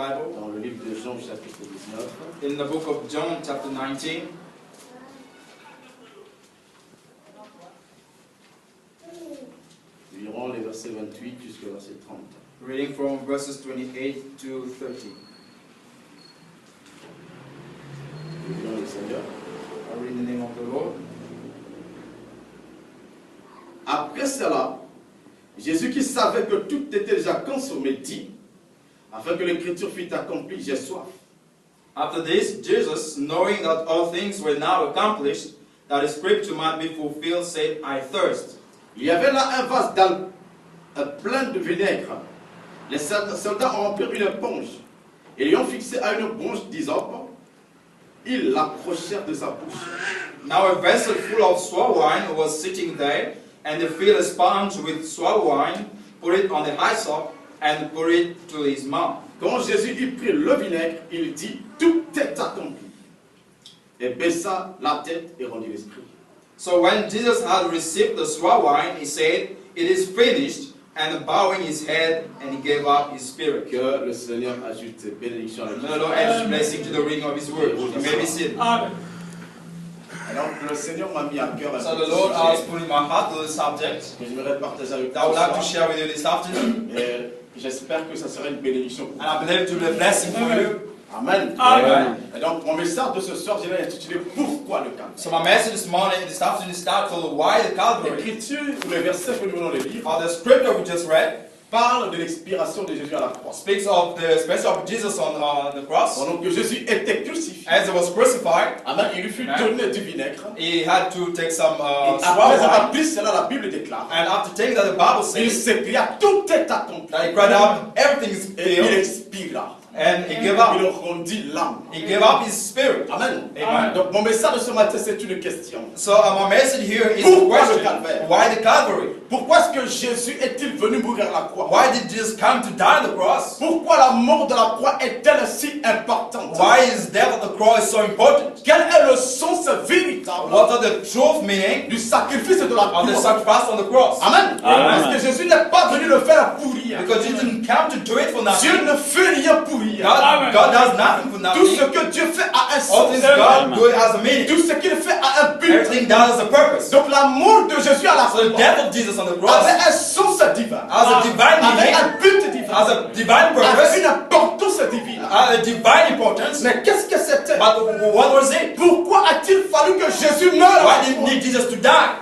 Bible. Dans le livre de Jean, chapitre 19. In the book of John, chapter 19. Nous lirons les versets 28 jusqu'au verset 30. Reading from verses 28 to 30. Nous lirons le Seigneur. I read in the name of the Lord. Après cela, Jésus qui savait que tout était déjà consommé dit, afin que l'écriture fût accomplie, j'ai soif. After this, Jesus, knowing that all things were now accomplished, that the scripture might be fulfilled, said, I thirst. Il y avait là un vase plein de vinaigre. Les soldats ont rempli une éponge et l'ayant fixé à une branche d'hysope, ils l'approchèrent de sa bouche. Now a vessel full of sour wine was sitting there, and they filled a sponge with sour wine, put it on the hyssop, and put it to his mouth. Quand Jésus eut pris le vinaigre, il dit, tout est accompli. Et baissa la tête et rendit l'esprit. So when Jesus had received the sour wine, he said, it is finished, and bowing his head, and he gave up his spirit. Que le Seigneur ajoute bénédiction à la May the Lord add his blessing to the reading of his word. You may be seated. Amen. Alors le Seigneur m'a mis à cœur un So the petit Lord has sujet put in my heart to this subject que j'aimerais partager avec that I would like to vous. share with you this afternoon. Et j'espère que ça sera une bénédiction pour And I believe it to be a blessing for you. Amen. Amen. Et donc mon message de ce soir, je l'ai intitulé Pourquoi le calme. So my message this morning, this afternoon, is titled Why the Calvary. L'écriture ou les versets que nous venons de lire The scripture we just read parle de l'expiration de Jésus à la croix. speaks of the experience of Jesus on the cross. Pendant que Jésus était crucifié, As he was crucified, Amen, il lui fut donné du vinaigre. he had to take some Et sour après avoir wine. pris cela, la Bible déclare, And after taking that, the Bible il says s'écria, tout est accompli. that he cried out, everything is Et il filled, expira. and he gave up. Il rendit l'âme. He gave up his spirit. Amen. Amen. Donc mon message de ce matin, c'est une question. So my message here is a Pourquoi le question. calvaire? Why the Calvary? Pourquoi est-ce que Jésus est-il venu mourir à la croix? Why did Jesus come to die on the cross? Pourquoi la mort de la croix est-elle si importante? Why is death on the cross so important? Quel est le sens véritable What are the truth meaning du sacrifice de la of the croix? sacrifice on the cross? Amen. Amen. Parce que Jésus n'est pas venu le faire pour rien. Because Jesus didn't come to do it for nothing. Dieu ne fait rien pour rien. God does nothing for Tout ce nothing. que Dieu fait a un All sens. things God do it has a meaning. Tout ce qu'il fait a un but. Everything does has a purpose. Donc la mort de Jésus à la So the croix death of Jesus on the cross avait un sens divin. has a divine Avait meaning, un but divin. has a divine Avait purpose, une importance divine. has a divine importance. Mais qu'est-ce que c'était? But what was it? Pourquoi a-t-il fallu que Jésus meure? Why did it need Jesus to die?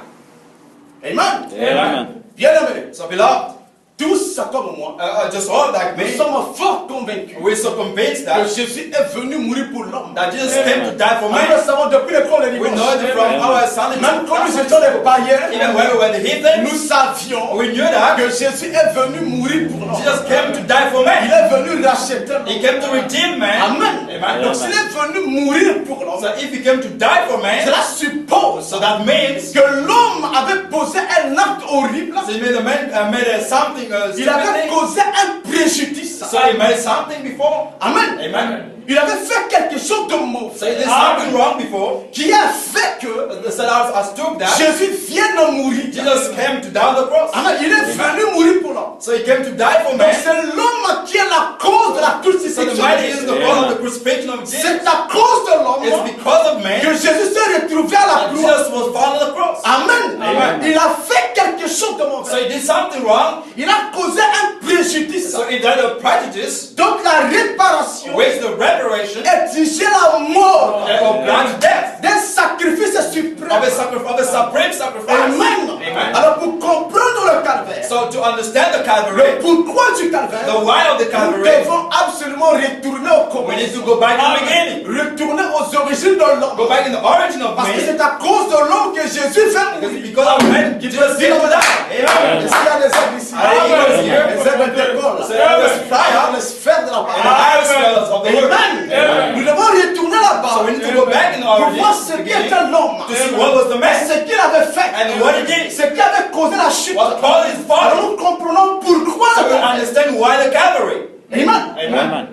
Amen. Amen. Bien-aimés, So beloved, tous comme moi, just all like nous me, sommes fort convaincus we're so convinced que that Jésus est venu mourir pour l'homme. that Jesus came to die for Nous man. le savons depuis l'école de We know dimanche. it from our Sunday Même quand nous school. étions des païens, Even when we were the heathen, nous savions we knew that que Jésus est venu mourir pour l'homme. Jesus came to die for Il man. est venu racheter He l'homme. came to redeem man. Amen. Amen. Donc s'il est venu mourir pour So l'homme, if he came to die for man, cela suppose so that means que l'homme avait posé un acte horrible. so he made a man made something Il avait stupid. causé un préjudice. So he made something before. Amen. Amen. Il avait fait quelque chose de mauvais So he did something wrong before. qui a fait que The sellers understood that Jésus vienne mourir. Jesus came to die on the cross. Amen. Il est venu mourir pour l'homme. So he came to die for Donc man. c'est l'homme qui est la cause de la So the crucifixion. man is the cause of the crucifixion of Jesus. C'est à cause de It's l'homme because of man que Jésus s'est retrouvé à la that croix. Jesus was found on the cross. Amen. Amen. Il a fait quelque chose de So mauvais. he did something wrong. Il a causé un préjudice. So he did a prejudice, Donc la réparation which the reparation exigeait la mort of man's death, d'un sacrifice suprême. of a supreme sacrifice. Amen. Amen. Alors pour comprendre le calvaire, So to understand the le Calvary, pourquoi du calvaire, the why of the nous Calvary, devons absolument retourner au we need to commencement. go back to the beginning. Retourner aux origines de l'homme. Go back in the origin of Parce que man. c'est à cause de l'homme que Jésus fait Because mourir. because of man, Jesus came to die. Amen. Est-ce qu'il y a des aides ici? Amen. Les aides d'école. So there was fire Dans les sphères de la in the parole. higher spheres of the word. Amen. Nous devons retourner là-bas So we need to go back in the pour origin voir ce qu'était l'homme. to see what was the man Ce qu'il avait fait. and what he did. Ce qui avait causé la chute. What caused his Alors fall. nous comprenons pourquoi So le we calvaire. understand why the Calvary. Amen. Amen.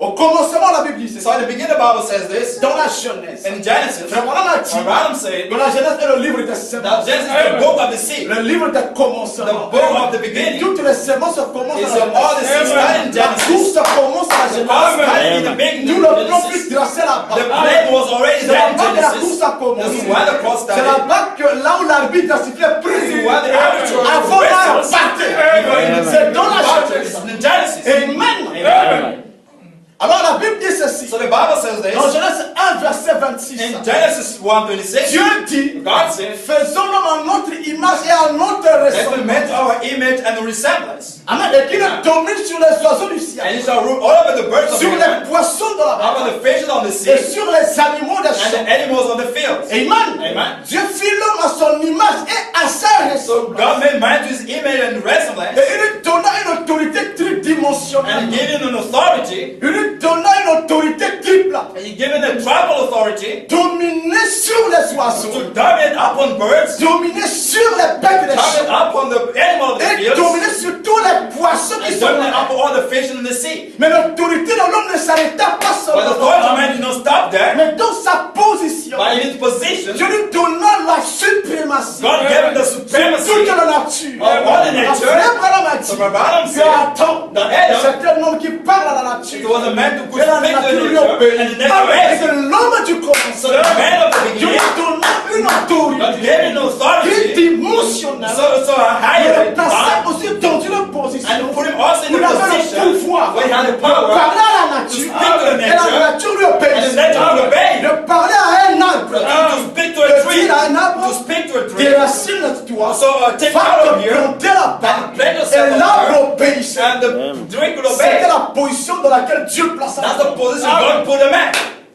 Au commencement, la Bible dit So in the beginning, the Bible says this. dans la Genèse. In Genesis, Frère Branham a dit Abraham said que la Genèse est le livre des that semences. Genesis is the book of the seed, Le livre des the commencements. book of the beginning. Toutes les semences commencent It's dans la all the seeds Genèse. started in La Genesis. course commence cross started in the beginning Tout of le plan Genesis. fut tracé là-bas. The plan was already C'est there in là-bas que la Genesis. course a This commencé. is why the cross C'est started. là-bas que là où l'arbitre a sifflé This prise. is why the arbiter Avant la wrestles. partie. Amen. C'est dans la Genèse. In Genesis. Amen. Amen. Alors la Bible dit ceci. So the Bible says Dans this. Genèse 1, verset 26. In Genesis 1:26, Dieu dit, God said, faisons l'homme à notre image et à notre let we ressemblance. make our image and resemblance. Amen. Et qu'il domine sur les oiseaux du ciel, And it shall rule all over the birds of the sur heaven, les poissons de la mer over the fishes on the sea, et sur les animaux des and champs. the animals on the fields. Amen. Amen. Dieu fit l'homme à son image et à sa So ressemblance. God made man to his image and resemblance, Et il lui donna une autorité and tridimensionnelle. he gave him an authority, Il lui donna une autorité triple. and he gave him a tribal authority Dominer sur les oiseaux. to dominate upon birds, Dominer sur les bêtes des champs. dominate upon the animals of the Et fields, dominer sur tous les poissons qui and sont dominate là. upon all the fish in the sea. Mais l'autorité de l'homme ne s'arrêta pas But the seulement authority là, of man did not stop there, mais dans sa position. but in his position, Dieu lui donna la suprématie God gave him the sur supremacy toute la nature. all the Parce que nature. Abraham a So dit, Abraham que said, attends, that Adam, c'est un homme qui parle à la it nature. was a man who could Et la speak to nature the lui nature, obéit. and the nature Et answered. que l'homme du So commencement, the man of the Dieu lui beginning, donna une God autorité gave him authority, tridimensionnelle. so a Il higher le plaça divine, aussi dans une position and put him also in où il a avait le position pouvoir where he had the de power parler à la to nature. speak to the Et la nature, nature lui and the obéit. nature will obey, De parler à un arbre. to speak to a De tree, dire à un arbre, to speak to a des tree. racines de toi. So take Va out of te here, planter là-bas. and plant Et yourself over l'arbre there, obéissait. and the tree will obey. C'était la position dans laquelle Dieu plaça. That's the position God put the man.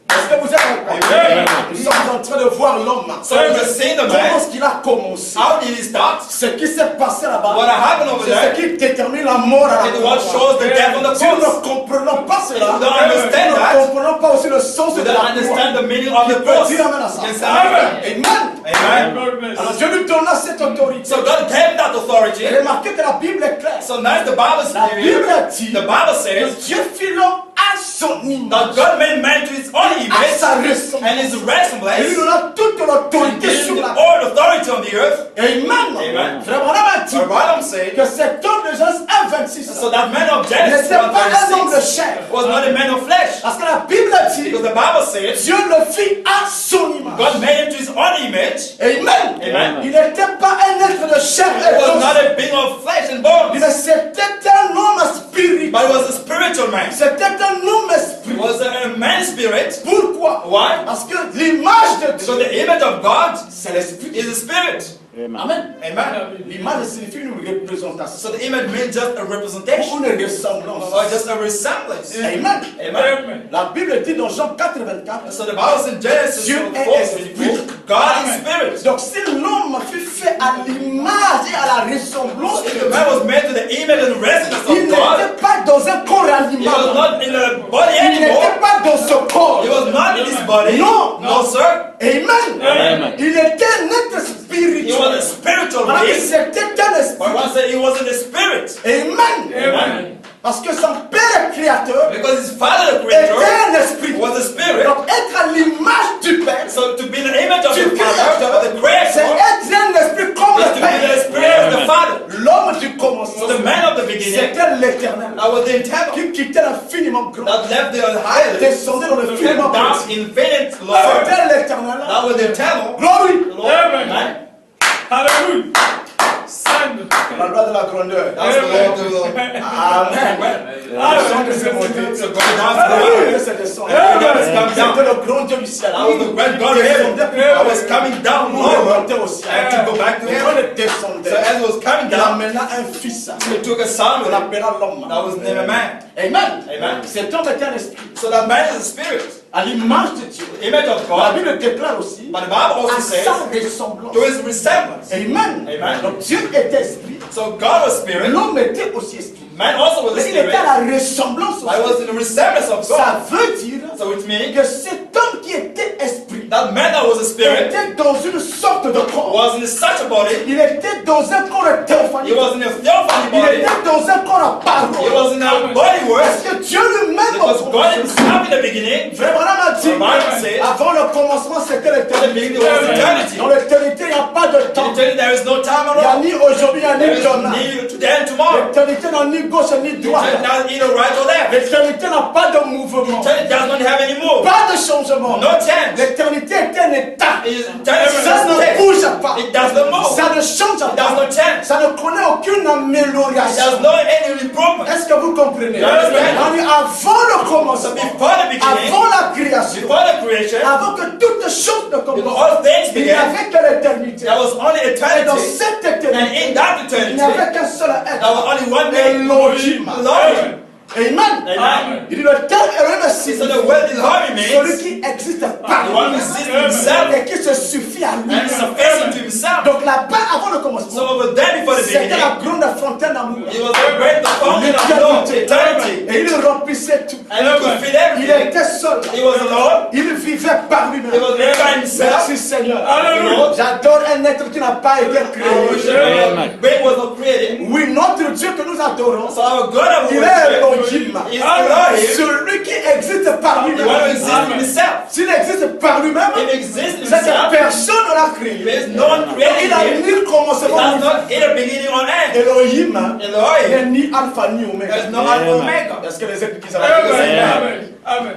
Est-ce que vous êtes Amen. Nous sommes en train de voir l'homme. So you can see the Comment man. est-ce qu'il a commencé? How did he start? Ce qui s'est passé là-bas, What happened over c'est ce there? qui détermine la mort à la It what shows the death on the Si nous cross. ne comprenons pas cela, We don't understand nous that. ne comprenons pas aussi le sens We de don't la understand croix. the meaning of the Qui peut cross. dire amen à ça. Can say amen. Amen. Amen. Alors Dieu lui donna cette autorité. So God gave that authority. Et remarquez que la Bible est claire. So now the Bible La Bible says, dit the Bible que says Dieu fit l'homme à son that image, God made man to his own à image sa and ressemblance. his Et lui resemblance. donna toute He l'autorité gave him sur the la terre. all authority on the earth. Amen. Amen. Frère Branham a dit So Balaam said, que cet homme de Genèse 1:26 so that man of Genesis n'était pas un homme de 1:26 chair. was not a man of flesh. Parce que la Bible dit Because the Bible says Dieu le fit à son image. God made him to his own image. Amen. Amen. Il n'était pas un être de chair He et was d'os. not a being of flesh and bones, Mais c'était un homme spirituel. but he was a spiritual man. C'était un homme He spirituel. was a man spirit. Pourquoi? Why? Parce que l'image de So Dieu, the image of God c'est l'esprit. is a spirit. Amen. Amen. L'image signifie une représentation. So the image means just a representation Ou une ressemblance. or just a resemblance. Amen. Amen. La Bible dit dans Jean 4:24. So the Bible says in Genesis Dieu est 4:24, God is spirit. Donc si l'homme fut fait à l'image et à la ressemblance If de the man Dieu, was made to the image and resemblance il of God, n'était pas dans un corps he was animal. not in a body Il n'était anymore. pas dans ce corps. He was not in his body. Non. No, sir. Amen. Amen. Il était un être He spirituel. was a spiritual Voilà, being. c'était un esprit. But one said he was in the spirit. Amen. Amen. Parce que son père créateur Because his father, the était creator, un esprit. was a spirit. Donc être à l'image du père, So to be the image of du the father, of the c'est creator, être un esprit comme is le to be the père. spirit of the father. L'homme du So commencement, the man of the beginning, c'était l'éternel. that was the eternal, Qui quittait l'infiniment grand. that left the highest, Descendait dans le came finiment down petit. infinite Lord, C'était l'éternel. that was the eternal, Glory. the Lord. Amen. Hallelujah. Send. La loi de la grandeur. That's the Lord of the Amen. Ah, Le son de ses montées. So going down to Alléluia, the c'est descendu. come C'était down. le grand Dieu du ciel. I was the great God of heaven. I was coming down Nous lower. remonter au ciel. I had to go back to Et quand heaven. il descendait, So as it was coming il down, amena un fils. he took a son On with him. l'appela l'homme. That was named a man. Amen. Amen. Cet homme était un esprit. So that man is a spirit, À l'image de Dieu. the image of La God. Bible déclare aussi But the Bible also à says sa ressemblance. to his resemblance. Amen. Amen. Donc Dieu était esprit. So God was spirit. L'homme était aussi esprit. Man also was a Mais il spirit. était à la ressemblance I aussi. was in the resemblance of God. Ça veut dire So it means que cet homme qui était esprit that man that was a spirit était dans une sorte de corps. was in such a body. Il était dans un corps He théophanique. was in a theophany Il body. était dans un corps à He parole. was in a body Parce worth. que Dieu lui-même, Because God himself in the beginning, Frère Branham a dit, the Bible says, avant le commencement, c'était in the l'éternité. beginning there was eternity. Dans l'éternité, il n'y a pas de temps. In eternity, there is no time at Il n'y a all. ni aujourd'hui, il n'y a There ni is demain. neither today and tomorrow. L'éternité n'a ni gauche ni droite. Eternity not either right or left. L'éternité n'a pas de mouvement. Eternity does not have any move. Pas de changement. No change. L'éternité est un état. Eternity Ça does not ne change. bouge pas. It does not move. Ça ne change It does pas. not change. Ça ne connaît aucune It does amélioration. not any improvement. Est-ce que vous comprenez? Yes, yes. On dit avant le So commencement, before the beginning, avant la création, before the creation, avant que toutes choses ne before commencent, all things il n'y began, avait que l'éternité. there was only Et dans eternity. cette And éternité, in that il eternity, n'y avait qu'un seul there was être. only one name. Elohim. Lord. Amen. Amen. Il dit le terme Elohim So signifie the word Elohim celui means qui existe the par one who lui exists himself et qui se suffit à and lui. sufficient to himself. Donc là-bas, avant le So commencement, over there before the c'était beginning, la grande fontaine d'amour. it was the great fountain of love, eternity. Et il remplissait tout. And he could fit Il everything. était seul. He was alone. Il vivait par He lui-même. was living by himself. Merci Seigneur. Alléluia. J'adore un être qui n'a pas été créé. Great was not created. Oui, notre Dieu que nous adorons, So our God of il est worship Elohim. is Elohim, Celui qui existe par the one who lui-même. exists himself. S'il existe par lui-même, He exists c'est que himself. personne ne l'a créé. There is no one Il created a him. ni le It commencement has ni not either beginning or end. Elohim. Il Elohim, n'est ni alpha ni there is oméga. no Alpha and Omega. Est-ce que les églises Amen. Amen. Amen.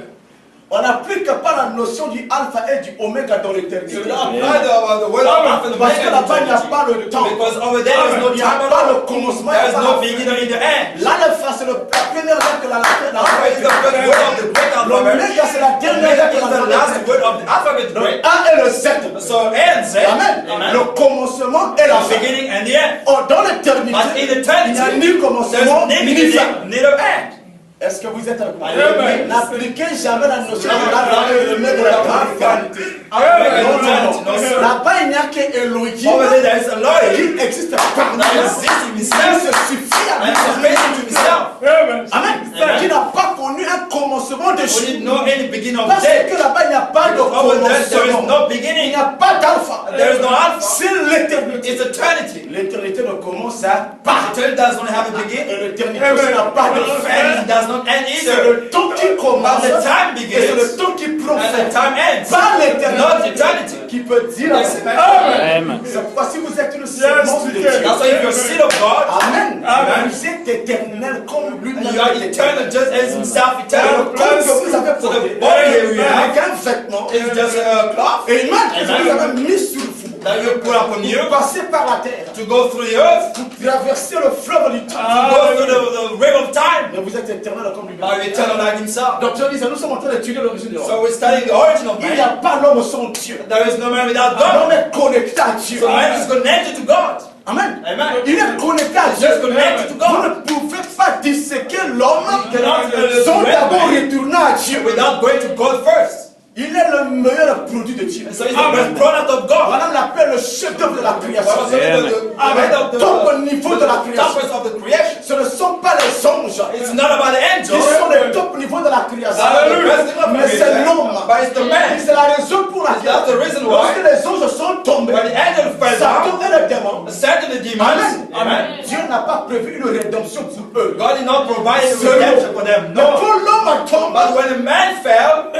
On n'applique pas la notion du alpha et du oméga dans l'éternité. You don't apply the word of Alpha and Parce que là-bas, il n'y a Omega pas le temps. because over there is no Il n'y a time at pas le all. commencement. There il is n'y a no pas la beginning or the end. fin. L'alpha, c'est la première lettre que la Alpha is the first word of the great alphabet. L'oméga, c'est la dernière Omega lettre is que the last word of the alphabet. Le Right? 1 et le 7. So end say Amen. Amen. Le commencement et la The fin. beginning and the end. Oh, dans l'éternité, But in il n'y a eternity, ni there's commencement neither ni beginning, fin. neither end. Est-ce que vous êtes avec moi? Amen. N'appliquez jamais la notion de l'alpha et de l'oméga de la éternité. Amen. Non, non, non. Amen. Là-bas, il n'y a que Elohim Over there, there is Elohim qui existe par that lui-même. exists in Il himself se suffit à and is lui-même. sufficient to himself. Amen. Amen. Amen. Qui n'a pas connu un commencement de We choses. didn't know any beginning of Parce day. que là-bas, il n'y a pas de Over there, there is commencement. no Il beginning. n'y a pas d'alpha. There is no alpha. C'est l'éternité. It's eternity. L'éternité ne commence à pas. Eternity does not have a Et beginning, l'éternité n'a pas de and fin. it does not end C'est either. le temps qui commence But the time et c'est le begins temps qui and the profère. time ends. Pas Not l'éternité eternity. qui peut dire Amen. c'est pourquoi si vous êtes une sémence de Dieu, That's why if you're a seed of God, Amen. Amen. Vous êtes éternel comme lui-même. you are eternal just as himself Le eternal. corps que vous avez So porté the body here we have avec un vêtement, is just a cloth Amen, que Amen. vous avez mis sur vous. that you put upon you Vous passez par la terre, to go through the earth, vous traversez le fleuve du temps. to go through the river of time. Mais vous êtes éternel comme lui-même. Now you're eternal like himself. Donc je disais, nous sommes en train d'étudier l'origine de l'homme. So we're studying the origin of Il n'y a man. pas l'homme sans Dieu. There is no man without L'homme God. est connecté à Dieu. So man is connected to God. Amen. Amen. Il est connecté à Dieu. Just connected to Vous God. ne pouvez pas disséquer l'homme cannot, sans d'abord man retourner à Dieu. without going to God first. Il est le meilleur produit de Dieu. And so he's the best product of God. Madame l'appelle le chef-d'œuvre de la création. But also the head of the Top niveau de la création. toppers of the creation. Ce ne sont pas les anges It's not about the qui angels. sont les top niveaux de la création. Hallelujah. Mais c'est l'homme. But it's the man. C'est la raison pour That's laquelle the reason lorsque why les anges sont tombés, when the angel fell Satan down, et les démons, Satan and the demons, Amen. Amen. Dieu n'a pas prévu une rédemption pour eux. God did not provide a Seul redemption for them. Mais No. quand l'homme tombe, But when a man fell,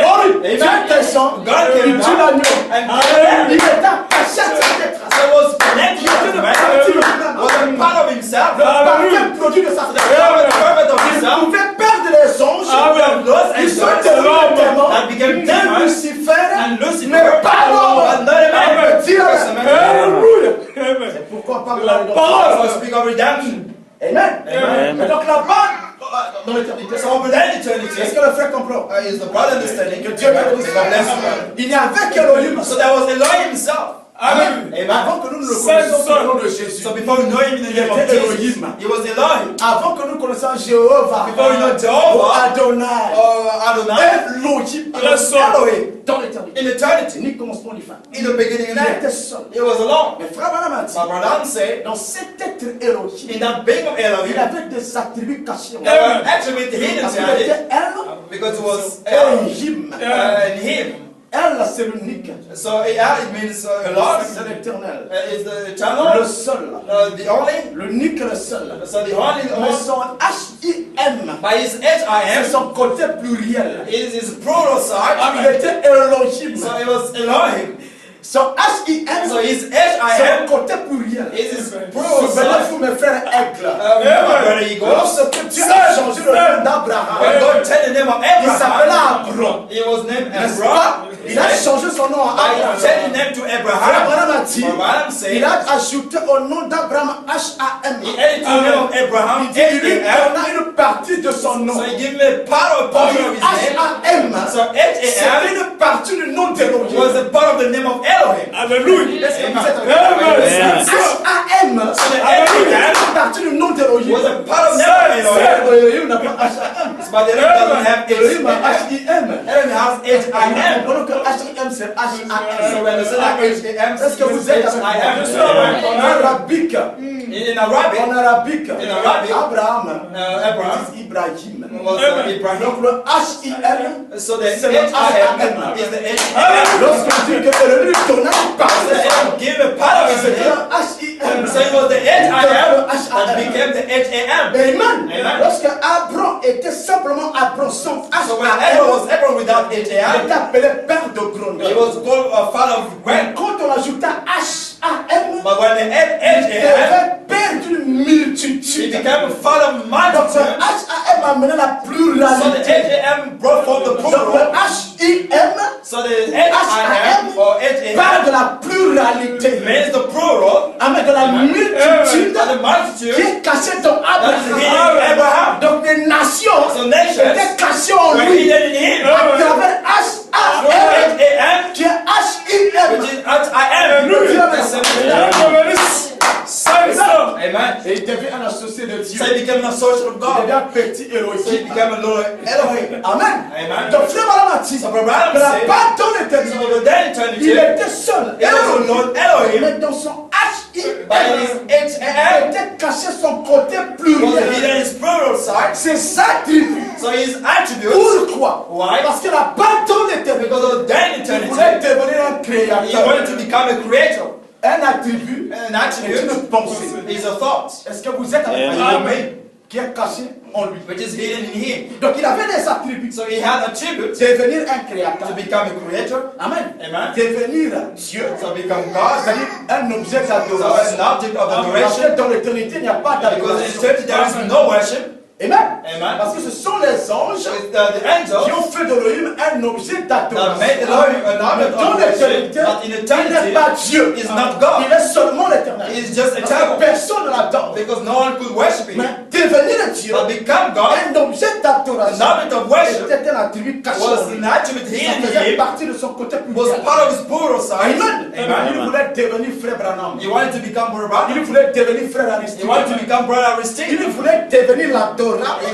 Dieu descend, God il came tue down l'agneau. and Il est attaché à cette trace. so was connected to the man, was a part of himself, Le parfait produit de sa the création. servant of Il himself. pouvait perdre les anges. Amen. Those Ils sont angels devenus des démons. that became Même demons, Lucifer, and Lucifer, mais pas l'homme. but not a man. Dieu, Yes, amen. Alléluia. Amen. C'est pourquoi on parle de la rédemption. So speak of redemption. Amen. Amen. Et donc là-bas, dans l'éternité, So over there in est-ce eternity, que le frère comprend? is the brother understanding Que Dieu God bénisse. bless you. Il y avait Elohim. So there was Elohim himself. Amen. Amen. Avant que nous ne le connaissions sous le nom de Jésus. So before we know him in the name of Jesus, he was Elohim. Avant que nous connaissions Jéhovah. Before we know Ou Jehovah, Adonai. Adonai, Elohim. he was Elohim Dans l'éternité. in eternity. Ni commencement ni fin. In the beginning and Il était end, seul. he was alone. Mais frère Branham a dit, My brother said, dans cet être Elohim, in that being of il Elohim, avait des attributs cachés. there were attributes hidden Parce qu'il behind it était El, because it was Elohim Elohim. in him. El, c'est l'unique. So it means a lot. C'est l'éternel. It's the Le eternal, seul. the only. L'unique, le seul. So the only, Mais son H-I-M, by his H-I-M, c'est son côté pluriel. is his plural Il side. était Elohim. So it was Elohim. Son H-I-M, So his c'est un H-I-M côté pluriel. is his plural Souvenez-vous, side. mes frères aigles. Brother Eagle. Lorsque Dieu a changé le nom When d'Abraham, God changed the name of il s'appelait Abraham, Abram. he was named N'est-ce pas? Abraham. Il a changé son nom à I changed the Abraham. name to Frère Abraham. Branham a dit, Branham il said, a ajouté au nom d'Abraham H-A-M. he added to the name of Abraham, Il dit, il lui H-A-M. donna une partie de son nom. So he gave me a portion of his name. H-A-M, So H-A-M c'est une partie du nom d'Élohim. was a part of the name of Elohim. Alléluia. Est-ce que vous Amen. êtes avec moi? Amen. H-A-M, So the c'est H-A-M une partie du nom d'Élohim. was a part of the name of Elohim. Elohim n'a pas H-A-M. But Elohim doesn't have Elohim a H-A-M. H-I-M. Elohim has H-I-M. Comprenons que H-I-M c'est So H-A-M. when I say that H-A-M, Est-ce que vous êtes avec H-I-M. moi? En arabique, In Arabic, en arabique, In Arabic, Abraham, Abraham c'est Ibrahim. was Ibrahim. Donc le H-I-M, So the c'est le H-I-M H-A-M. is the H-I-M. Lorsque je dis que Elohim donna une So partie, Elohim gave a part of his c'était name. un H-I-M. So it was the H-I-M that became the H-A-M. Amen. Amen. Lorsque Abraham était simplement Abraham sans So when H-A-M, Abraham was Abraham without il H-A-M, était appelé père de grandeur. he was called a father of Mais grand. quand on ajouta H-A-M, But when they had il H-A-M, devait père d'une he multitude. became a father of Donc le multitudes. H-A-M a mené la So the pluralité. H-A-M brought forth the Donc le plural. H-I-M So the H-I-M or parle de H-A-M la pluralité. means the plural Amen. De la multitude and the qui multitude est cachée dans that is hidden in Abraham. Abraham. Donc les nations So nations étaient cachées en were lui hidden in him. à travers So H-A-M H-A-M, qui est H-I-M. which is H-I-M. Amen. Et il devient un associé de Dieu. So he became an associate of Il God. devient petit So he Elohim. became a little Elohim. Amen. Amen. Donc frère Branham a dit, So Branham de la said, part dans so l'éternité, over there in il eternity, était seul. it was the Lord Elohim, Mais dans son but H-I-M, his H-A-M était caché son côté was pluriel. hidden his plural side. C'est sa tribu. So his attributes, Pourquoi? why? Parce que la part dans l'éternité, Because of that in il voulait eternity, devenir un he wanted créateur. to become a creator. Un attribut An est attribute une pensée. is a thought. Est-ce que vous êtes avec Amen. moi? Amen. Qui est caché en lui. Which is hidden in him. Donc il avait des attributs. So he had attributes Devenir un to créateur. become a creator. Amen. Amen. Devenir Dieu. So become God. C'est-à-dire un objet So an d'adoration. object of Parce adoration. que dans l'éternité, il n'y a pas Because in d'adoration. eternity there is no worship. Amen. Amen. Parce que ce sont les anges So it's the qui angels ont fait d'Elohim un objet that d'adoration. made Elohim an object Dans of worship. l'éternité, But in il n'est eternity, pas Dieu. is not God. Il est seulement l'éternel. He is just Parce que eternal. personne ne l'adore. Because no one could worship him. Mais devenir Dieu, But become God, un objet an d'adoration, object of worship, était un attribut caché was en lui. an attribute Ça hidden in faisait him, partie de son côté was pluriel. part of his plural side. Amen. Amen. Il voulait devenir frère Branham. He wanted to become Brother Branham. Il voulait devenir frère He Aristide. wanted to become Brother Aristide. Il voulait devenir He l'adorateur.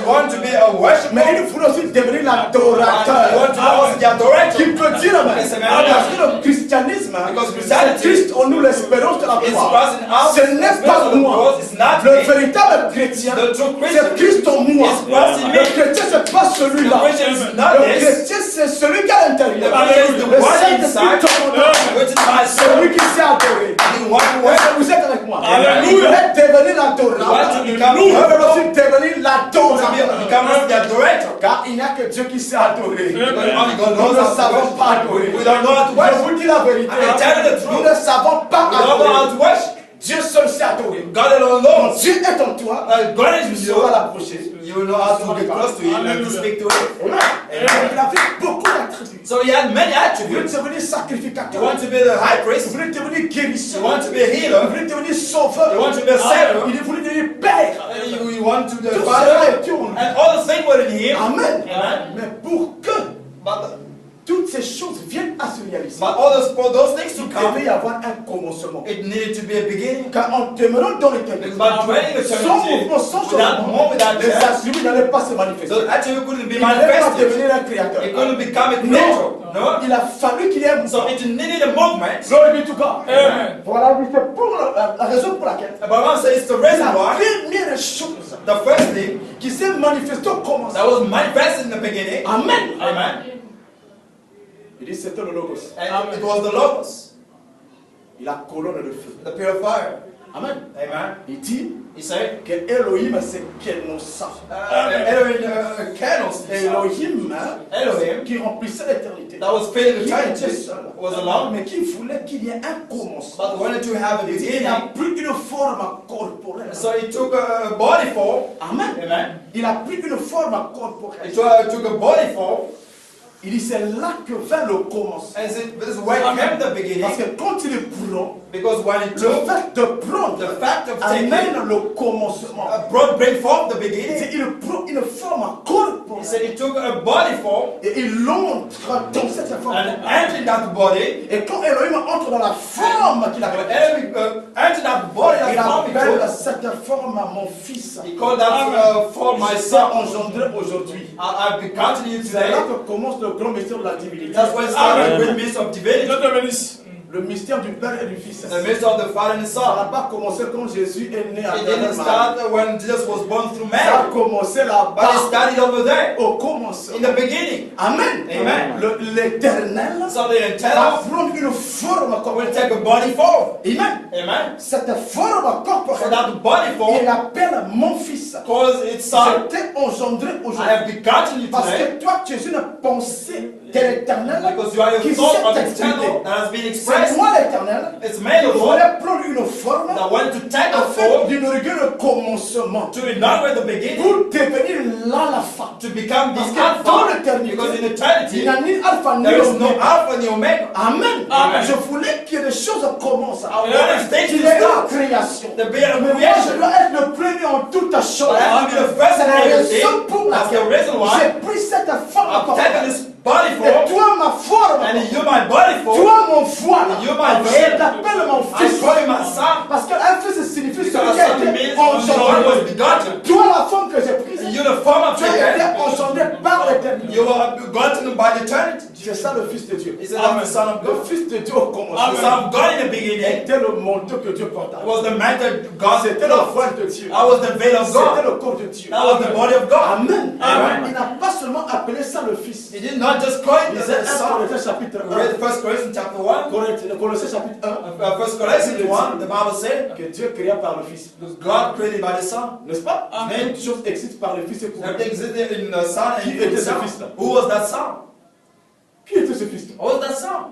wanted to be a worshiper. Mais il voulait aussi devenir He wanted to l'adorateur. be also the adorator. Qui peut dire Amen. Yes, amen. Parce que le christianisme, Because c'est Christianity Christ en nous l'espérance de la is foi. Christ in us. Ce n'est pas moi. It's not Le me. véritable chrétien, The true c'est Christian Christ en moi. is Christ in Le me. chrétien, c'est pas The celui-là. Christian is not Le this. chrétien, c'est celui qui est à l'intérieur. The Christian is the Le one Saint-Esprit inside, commandant. which is my Celui soul. qui s'est adoré. The one who Est-ce worship. que vous êtes avec moi? Alléluia. Il voulait devenir You want to l'adorateur. become Il veut a aussi devenir l'adorateur. become the adorator. Car il n'y a que Dieu qui sait adorer. But only God Nous knows ne how to savons worship. pas adorer. We don't know how to Je worship. vous dis la vérité. I tell you the truth. Nous ne savons pas We don't know how adorer. to worship. Dieu seul sait adorer. God alone Quand knows. Dieu est en toi, God is tu with you. sauras l'approcher. You will know how to get close to Him and to speak to Him. Amen. Il avait beaucoup d'attributs. So He had many Il voulait attributes. devenir You sacrificateur. want to be the high Il priest. voulait devenir guérisseur. You want to be a Il healer. voulait devenir sauveur. You want to be a savior. Il voulait devenir père. You want to be Tout the cela father. était en lui. And all the things were in Him. Amen. Amen. Mais pour que But toutes ces choses viennent à se réaliser, all for those things to il come, devait y avoir un commencement. it needed to be a beginning. Car en demeurant dans l'éternité, But dwelling in sans eternity, mouvement, sans without changement, more, without les change, attributs n'allaient pas se manifester. those attributes couldn't be Il n'allait pas manifested. devenir un créateur. It couldn't become a creator. Non, No. il a fallu qu'il y ait un So mouvement. it needed a movement. Glory be to God. Amen. Voilà, c'est pour la raison pour laquelle But one says it's the la reason why. première chose The first thing qui s'est manifestée au commencement. that was manifested in the beginning. Amen. Amen. Il dit c'était le logos. And it was the Logos, La colonne de feu. the purifier. Amen. Amen. Il dit He said, que Elohim c'est Kenosa. Elohim candles. Elohim Elohim qui remplissait l'éternité. l'éternité. that was filling Qui eternity était seul, was alone, mais qui voulait qu'il y ait un commencement. but wanted to have a Il beginning. a pris une forme corporelle. So he took a body form. Amen. Amen. Il a pris une forme corporelle. He took a body form. Il dit c'est là que vint le commencement. And this is where came the Parce beginning. que quand il prend, Because when he le took, fait de prendre the fact of taking, amène le commencement. bring forth the Il beginning. dit, il prend une forme He said corporelle he took a body form et il entre dans cette forme. and entered that body. Et quand Elohim entre dans la forme qu'il a When créée, entered that body, il that form he appelle took, cette forme mon fils. he called that form my Il s'est son. engendré aujourd'hui. I've begotten you C'est today. là que commence le grand mystère de la divinité. That's why it started with the midst of divinity. Dieu te bénisse. Le mystère du Père et du Fils. In the midst of the Father and the Ça Son. n'a pas commencé quand Jésus est né à It didn't start when Jesus was born through Ça a Mary, commencé but it là-bas, started over there, au commencement. in the beginning. Amen. Amen. L'éternel So the va eternal prendre une forme will corporelle. take a body form. Amen. Amen. Cette forme So corporelle, that body il form appelle mon fils. calls its son. Je t'ai engendré I aujourd'hui. have begotten you Parce today. que toi, tu es une pensée de l'éternel Because you are qui a thought of s'est eternal exprimée. that has been C'est expressed. moi l'éternel. It's made Je of one voulais prendre une forme that wanted to take a afin form d'inaugurer le commencement. to inaugurate the beginning, Pour devenir là la fin. to become Parce the que dans Alpha. l'éternité, Because in il eternity, n'y a ni alpha ni there is no oméga. Alpha ni Omega. Amen. Amen. Je voulais que les choses commencent. I wanted stage Qu'il y to ait une start. création. The being of Mais moi, je creation. dois être le premier en toute chose. But I have to be the first C'est in la everything. raison pour That's the laquelle reason why j'ai pris cette forme I've taken corporelle. this body Et form, toi, ma forme, and you my body form. toi, mon voile, You my je veil. t'appelle mon I fils. call you my son. Parce qu'un fils signifie celui Because qui a son été means one was engendré. begotten. Toi, la forme que j'ai prise, You the form of tu as été taken. engendré par l'éternité. You were begotten by the eternity. C'est ça le Fils de Dieu. He said, I'm the son of Le God. Fils de Dieu au The commencement son of God in the beginning. était le manteau que Dieu portait. It was the mantle God C'était le voile de Dieu. That was the veil of C'était God. le corps de Dieu. That was the body of God. Amen. Amen. Il n'a pas seulement appelé ça le Fils. He did not just call it Lisez the 1 son. Corinthiens chapitre We read 1. 1 Corinthians chapter 1. Colossiens chapitre 1. 1 Corinthians 1, the Bible said, Que Dieu créa par le Fils. because God created by the Son. N'est-ce pas? Amen. Toute chose existe par le Fils et pour lui. Everything existed in the Son and Qui in était the ce Son. Fils-là? Who was that Son? Qui était ce Fils? Who was that Son?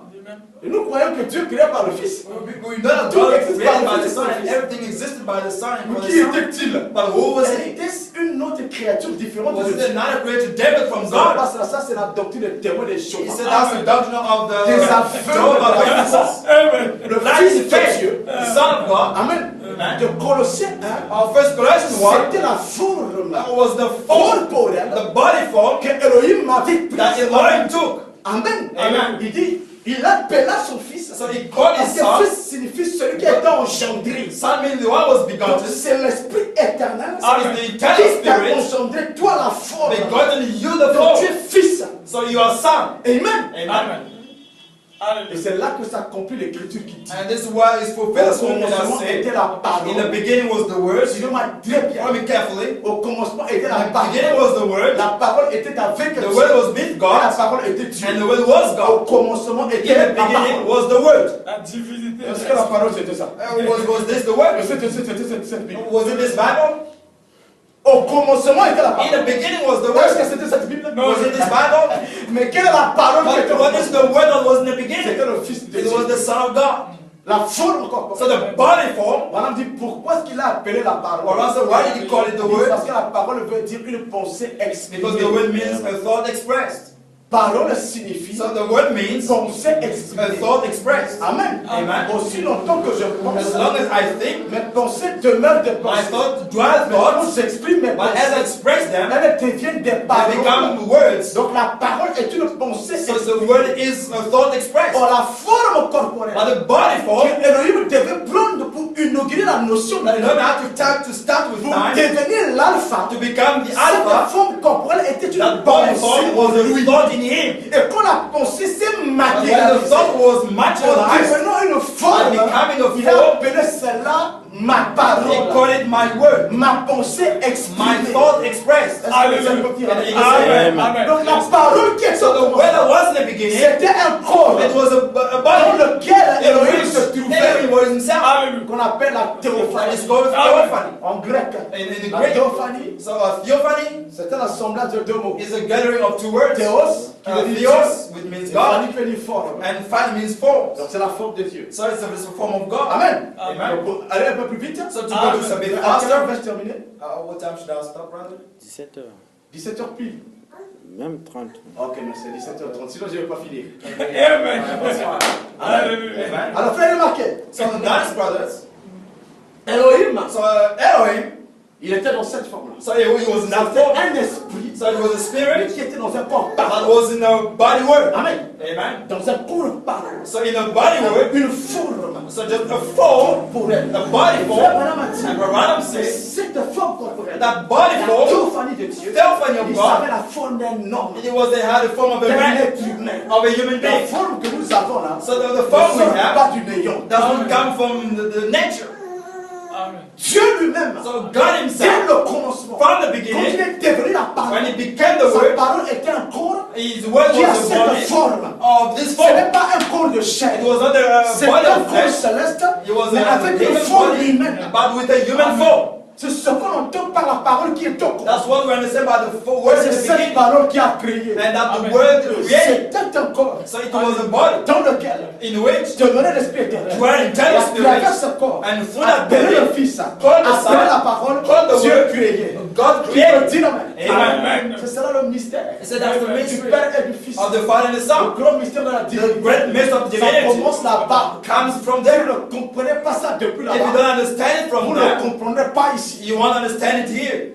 Et nous croyons que Dieu créa par le Fils. We know that Tout God existe created par by le the Son and Fils. everything existed by the Son and Mais for qui the Son. était-il? But who was he? Était-ce une autre créature différente Was de it Dieu? another created David from Ça, God? ça c'est la doctrine des témoins des choses. He said that's the doctrine of the Des aveugles Jehovah de la Witnesses. Amen. Le That Fils is de faith. Dieu. The Son of God. Amen. Amen. De Colossiens 1. Our first Colossians 1, C'était la forme that was the form, corporelle the body form que Elohim m'avait that prise. Elohim took. Amen. Amen. Il dit, il appela son fils. So he called Parce his que son. fils signifie celui qui a été engendré. Son means the one was Donc begotten. c'est l'esprit éternel So it's the eternal qui t'a spirit engendré, toi la forme. begotten you the Donc tu form. es fils. So you are son. Amen. Amen. Amen. Et Alléluia. c'est là que s'accomplit l'écriture qui dit. And this is why it's fulfilled Au as what commencement I était said. la In the parole. beginning was the word. Suivez-moi très bien. Follow me carefully. Au commencement était In la the beginning parole. was the word. La parole était avec The Dieu. word was with Et la God. parole était Dieu. And the word was Au God. commencement In était the la beginning parole. was the word. La divinité. Est-ce que la parole c'était ça? Was this the word? C'était cette Bible. Was it this Bible? Au commencement était la In parole. the beginning was the Est-ce que word. c'était cette Bible? Non. Was it this Bible? Mais quelle est la parole qui But était what is the word that was in the beginning? C'était le Fils de It was Dieu. the Son of God. La forme So corporelle. the body form. On a dit pourquoi est-ce qu'il a appelé la parole? Or else why did he call it the word? Parce que la parole veut dire une pensée Because exprimée. the word means a thought expressed. Parole signifie So the word means pensée a exprimée. thought expressed. Amen. Amen. Aussi longtemps que je pense, As long as I think, mes pensées demeurent des my pensées. thought dwell Mais quand thoughts, j'exprime mes but as I pensées, express them, elles deviennent des they paroles. become words. Donc la parole est une pensée So exprimée. the word is a thought expressed. Or la forme corporelle But the body form, que Elohim devait prendre pour inaugurer la notion that de you don't have to start with pour time devenir l'alpha. to become the Cette alpha. forme corporelle était une That body form pensée. was a thought in him. Et quand la pensée s'est And when the matérialisée, thought was en materialized, devenant une forme, becoming a il a form, appelé cela ma he parole, called it my word, ma pensée my exprimée. thought expressed. Est-ce que vous avez compris? Amen. Amen. Donc la parole qui est So the word that was in the beginning, c'était un corps it was a dans body lequel in Elohim which se trouvait. Elohim word himself. Hallelujah. qu'on appelle la And théophanie. it's called Amen. theophany. En grec, In la Greek, théophanie, so a theophany c'est un assemblage de deux mots. is a gathering of two words. Théos, qui veut dire Dieu, Theos, which means et God, phanie qui veut dire forme. and phany means form. Donc c'est la forme de Dieu. So it's a form of God. Amen. Amen. Donc, pour aller un peu plus vite. So to Amen. go just a bit À quelle faster, heure vais-je terminer? what time should I stop, brother? 17h, 17h pile. même 30. Ok, merci, 17h30. Sinon, je ne vais pas finir. Amen. Bonsoir. Hallelujah. Amen. Alors, frère, remarquez. So the nice brothers, Elohim, so Elohim, il était dans cette forme-là. so he was in that C'était form. un esprit, So it was a mais spirit qui était dans un corps that parlant. was in a body word. Amen. Amen. Dans un corps parlant. So in a body word, Une forme. so just a form, Corporelle. a body Et form, frère Branham a dit, and Branham c'est says cette forme corporelle. that body La form, théophanie de Dieu. theophany of Il God, savait la forme d'un homme. they had the form of a D'un man, être humain. of a human La being. forme que nous avons là So the ne form we sort have pas du néant. doesn't come from the nature. Amen. Dieu lui-même, So God dès himself, le commencement, from the quand il beginning, est devenu la when parole, he became the sa word, parole était un corps his word qui a was the cette body forme. of this Ce form. n'est pas un corps de chair, It was not a c'est body un of corps flesh. céleste, It was mais a avec une human forme body, humaine. but with a human form. C'est ce qu'on entend par la parole qui est au corps. That's what we understand by the word in C'est the cette beginning, parole qui a créé. and that the Amen. word created. C'était un corps So it was a body dans lequel in which demeurait l'esprit éternel. dwelt Et eternal à travers spirit, ce corps, and through that appelé body, le Fils, called the appelé Son, la parole, called the Dieu Word, créé. God Qui peut created. dire Amen. Amen. C'est cela le mystère He said that's the du mystery Père et du Fils. of the Father and the Le Son. grand mystère de la The divinité. great mystery of Ça divinity commence là-bas. comes from Vous there. ne comprenez pas ça depuis If you là-bas. don't understand it Vous from ne there, comprendrez pas ici. you won't understand it here.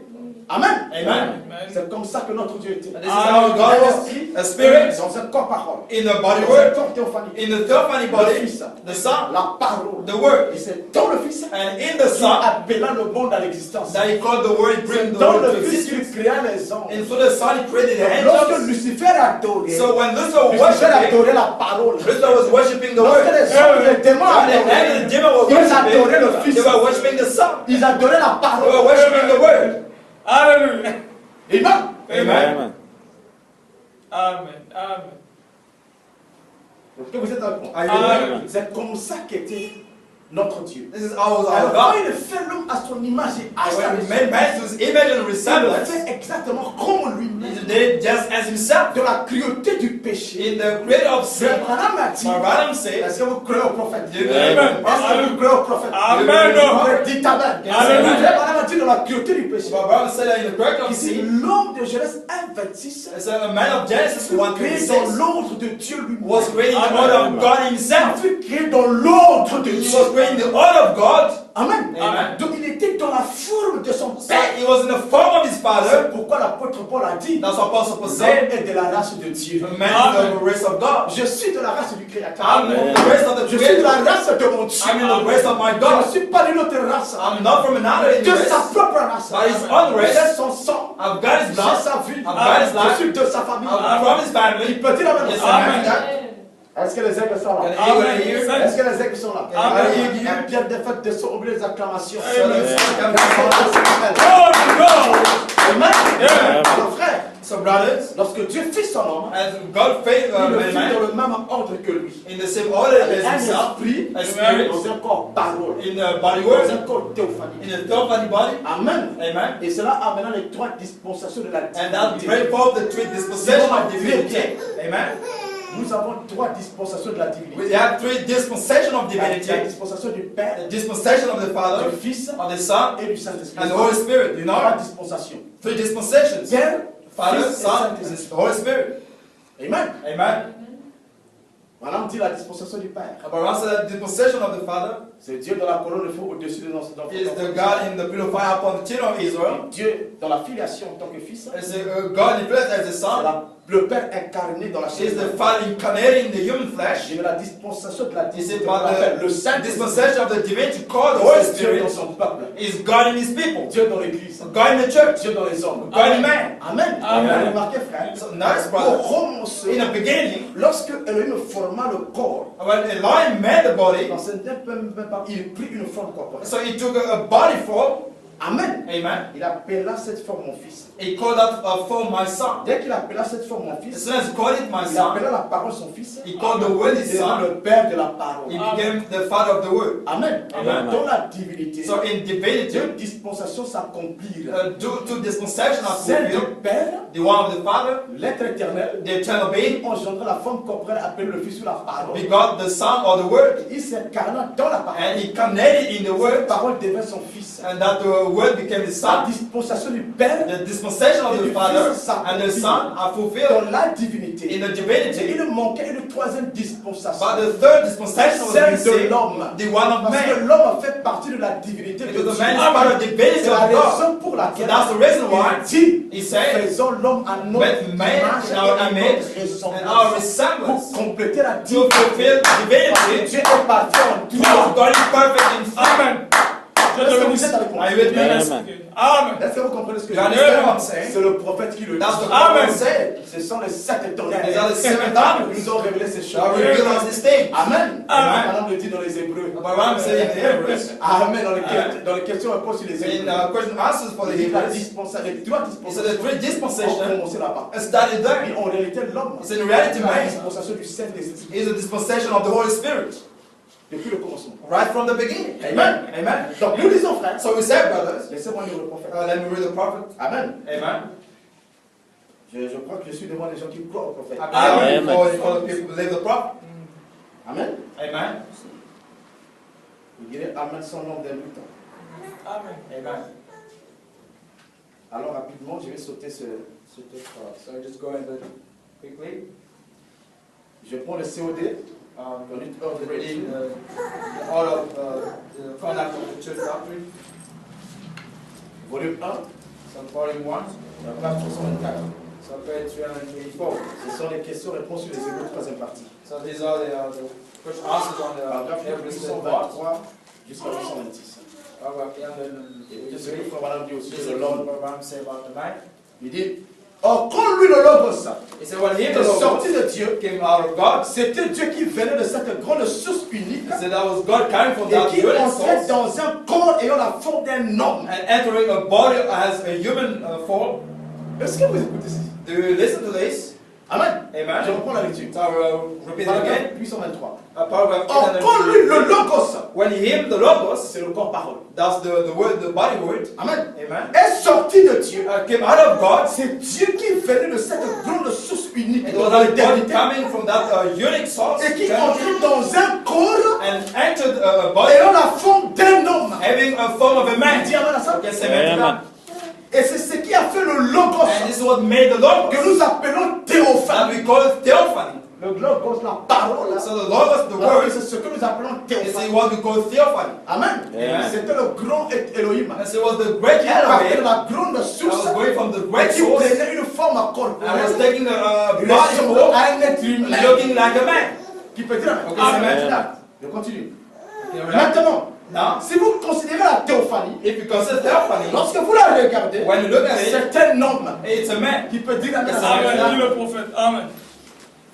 Amen. Amen. C'est comme ça que notre Dieu était. And this is how God Un was esprit a spirit dans un corps parole. in a body Dans un word, corps théophanique. in the theophany Le body, Fils, the Son, la parole. the Word, Et c'est dans le Fils and in the qui Son appela le monde à l'existence. that he called the Word, C'est bring the dans Word le to Fils existence. qu'il créa les anges. And through the Son he created the Lorsque angels. Lucifer adorait, So when Lucifer was Lucifer worshiping, adorait la parole. Lucifer was worshiping the Lorsque Word. les anges, les démons When the angels adoraient, and the demon were ils adoraient le worshiping, Fils. they were worshiping the Son. Ils adoraient la They were parole. worshiping the Word. Hallelujah. Amen. Amen. Amen. Amen. Est-ce que vous êtes d'accord? Are you Amen. aware? C'est comme ça qu'était notre Dieu. This is our Alors, quand God. il fait l'homme à son image et à sa When he ressemblance, made man to his image and il le resemblance, fait exactement comme lui-même. he did it just as himself. De la cruauté du péché. In the creator of sin, Frère Branham a dit, Abraham said, est-ce que vous croyez au prophète? you Amen. Est-ce que vous croyez au prophète? Amen. Vous dites Amen. Alléluia. Frère Branham a dit dans la cruauté du péché. Abraham said that in the creator of Ici, sin, l'homme de Genèse 1:26 it's a man of Genesis fut créé dans 1:26 l'ordre de Dieu lui-même. was created in the Amen. order of God Il himself. fut créé dans l'ordre de He Dieu. was created in the order of God. Amen. Amen. Donc il était dans la forme de son So Père. he was in the form of his C'est father. pourquoi l'apôtre Paul a dit, That's what Apostle Paul l'homme said. est de la race de Dieu. The man is of the race of God. Je suis de la race du Créateur. I'm in the race of the Je suis de creator. la race de mon Dieu. I'm in the race of my Je ne God. suis pas d'une autre race. I'm not from another De sa race. propre race. By his own race. J'ai son sang. I've got his J'ai blood. sa vie. I've got his Je life. suis de sa famille. I'm from his Il family. peut dire Amen. Yes, Amen. amen. Est-ce que les aigles sont là? Can you Amen. hear? Est-ce que les aigles sont là? Amen. Il y a une pierre de fête de son oublié les acclamations. Amen. Amen. Glory to God. Amen. Alors frère, So brothers, lorsque Dieu fit son homme, as God faith il le fit man dans le même ordre que lui. in the same order Avec as un himself, esprit a spirit dans un corps parole, in a body dans word, un corps théophanique. in a theophany body. Amen. Amen. Et cela amènant les trois dispensations de la And that divinité. break forth the three dispensations of divinity. Amen. Nous avons trois dispensations de la divinité. We have three dispensations of La divinity. dispensation du Père, The dispensation of the Father, du Fils of the Son, et du Saint-Esprit. and the Holy Spirit. You Trois know, dispensations. three dispensations. Père, Father, Fils et Son, and Saint-Esprit. the Holy Spirit. Amen. Amen. Maintenant, on dit la dispensation du Père. Abraham said that the dispensation of the Father C'est Dieu dans la colonne de feu au-dessus de nos enfants. is the God in the pillar of fire upon the children of Israel. Dieu dans la filiation en tant que fils. It's God in flesh as the C'est Son. le Père incarné dans la chair. Is the Father incarnated in the human flesh. J'ai la dispensation de la Is divinité. it On l'appelle by le the Saint-Esprit. dispensation of the divinity called the Holy C'est Dieu Spirit? dans son peuple. Is God in His people. Dieu dans l'église. God in the church. Dieu dans les hommes. God in man. Amen. Amen. Remarquez, frère. So nice, Pour brother. commencer, In the beginning, lorsque Elohim forma le corps, when Elohim made the body, dans ce n'est pas, il prit une forme corporelle. so He took a body form. Amen. Amen. Il appela cette forme mon fils. He called that form my son. Dès qu'il appela cette forme mon As fils, soon as he called it my il son, appela la parole son fils. he called the word his Il devint son. le père de la parole. He became the father of the word. Amen. Amen. Dans la divinité, So in divinity, deux dispensations s'accomplirent. two dispensations are Celle du fulfilled. Père, The one of the Father, l'être éternel, the eternal qui being, engendre la forme corporelle appelée le Fils ou la parole. begot the Son or the Word, Il s'incarna dans la parole. and he incarnated in the La Word, parole devint son fils. and that the Word became his La Son. dispensation du Père The dispensation of the Father and the Son are fulfilled dans la divinité. in the Et divinity. il manquait une troisième dispensation. But the third dispensation was Celle de missing, l'homme. the one of Parce que man. l'homme fait partie de la divinité de Dieu. Because the man is part of the divinity C'est la of God. raison pour So laquelle that's the reason why il dit, he said, faisons l'homme à notre "Let man image in our et à image notre and our ressemblance. resemblance Pour compléter la to fulfill divinité. Parce que divinity." Dieu est parti en Because toi. God is perfect in fact. Amen. Je Est-ce te que vous bénisse. êtes avec moi? Are you with me? Amen. Amen. Est-ce que vous comprenez ce que You je dis? understand what I'm saying? C'est le prophète qui le dit. That's the Amen. Bible said. Ce sont les sept tonnerres These are the seven qui thunders nous ont révélé ces choses. that reveal us these things. Amen. Amen. Madame le dit dans les Hébreux. But what I'm saying in the Hebrews, Amen. Dans les questions-réponses sur les in Hébreux. question answers for the Il dit la Hebrews, dispensation, les trois he said the dispensations three ont dispensations commencé là-bas. started there. Mais en réalité, l'homme, It's in reality la man dispensation du Saint-Esprit is a dispensation of the Holy Spirit depuis le commencement. right from the beginning. Amen. Amen. Donc nous disons, frères, So we say, brothers, laissez-moi lire le prophète. let me read the prophet. Amen. Amen. Je crois que je suis devant des gens qui croient au prophète. Amen. For the people who believe the prophet. Amen. Amen. Vous direz Amen sans nombre d'invitants. Amen. Amen. Alors rapidement, je vais sauter ce texte. So just go into quickly. Je prends le COD. Reading all of the conduct of the church doctrine. Volume 1, So volume 1, page 324. so page 324. Ce sont les questions-réponses sur les Hébreux, troisième partie. So these are the question answers on Paragraphe the Hebrews 8:1. 823 jusqu'à 826. Paragraph Et je sais que 823. Frère Madame dit aussi This de is l'homme. what Ram say about the man. Il dit, or quand lui le Logos He said when he est the sorti Logos de Dieu, came out of God, c'était Dieu qui venait de cette grande source unique he said that was God coming from et that qui dwelling entrait source dans un corps ayant la forme d'un homme. and entering a body as a human form. Est-ce que vous écoutez ceci? Do you listen to this? Amen. Je Amen. reprends la lecture. So repeat it again. Paragraphe 823. Paragraph Or quand lui le 823. Logos, When him, the Logos, c'est le corps parole. that's the word, the body word, Amen. amen, Est sorti de Dieu. came out of God. C'est Dieu qui venait de cette grande source unique It de was that body l'éternité coming from that unique source et qui entrait dans un corps and entered a body ayant la forme d'un homme. having a form of a man. Dis amen à ça. Okay, say amen to that. Et c'est ce qui a fait le Logos And this is what made the que Logos nous appelons that théophanie. we call theophany. Le Logos, la parole, So the Logos, the c'est word, ce que nous appelons is théophanie. what we call theophany. Amen. Amen. C'était le grand Elohim And so it was the great qui partait de Elohim la grande that source was going from the et great qui source prenait une forme and was corporelle taking a body ressemblant form, à un être humain. looking like a man. Qui peut dire Okay, Amen. say amen to that. Je continue. Okay, right? Maintenant, Now, si vous considérez la théophanie, if you consider theophany, lorsque vous la regardez, when you look at it, c'est un homme it's a man. qui peut dire Amen. Amen. Dis le prophète. Amen.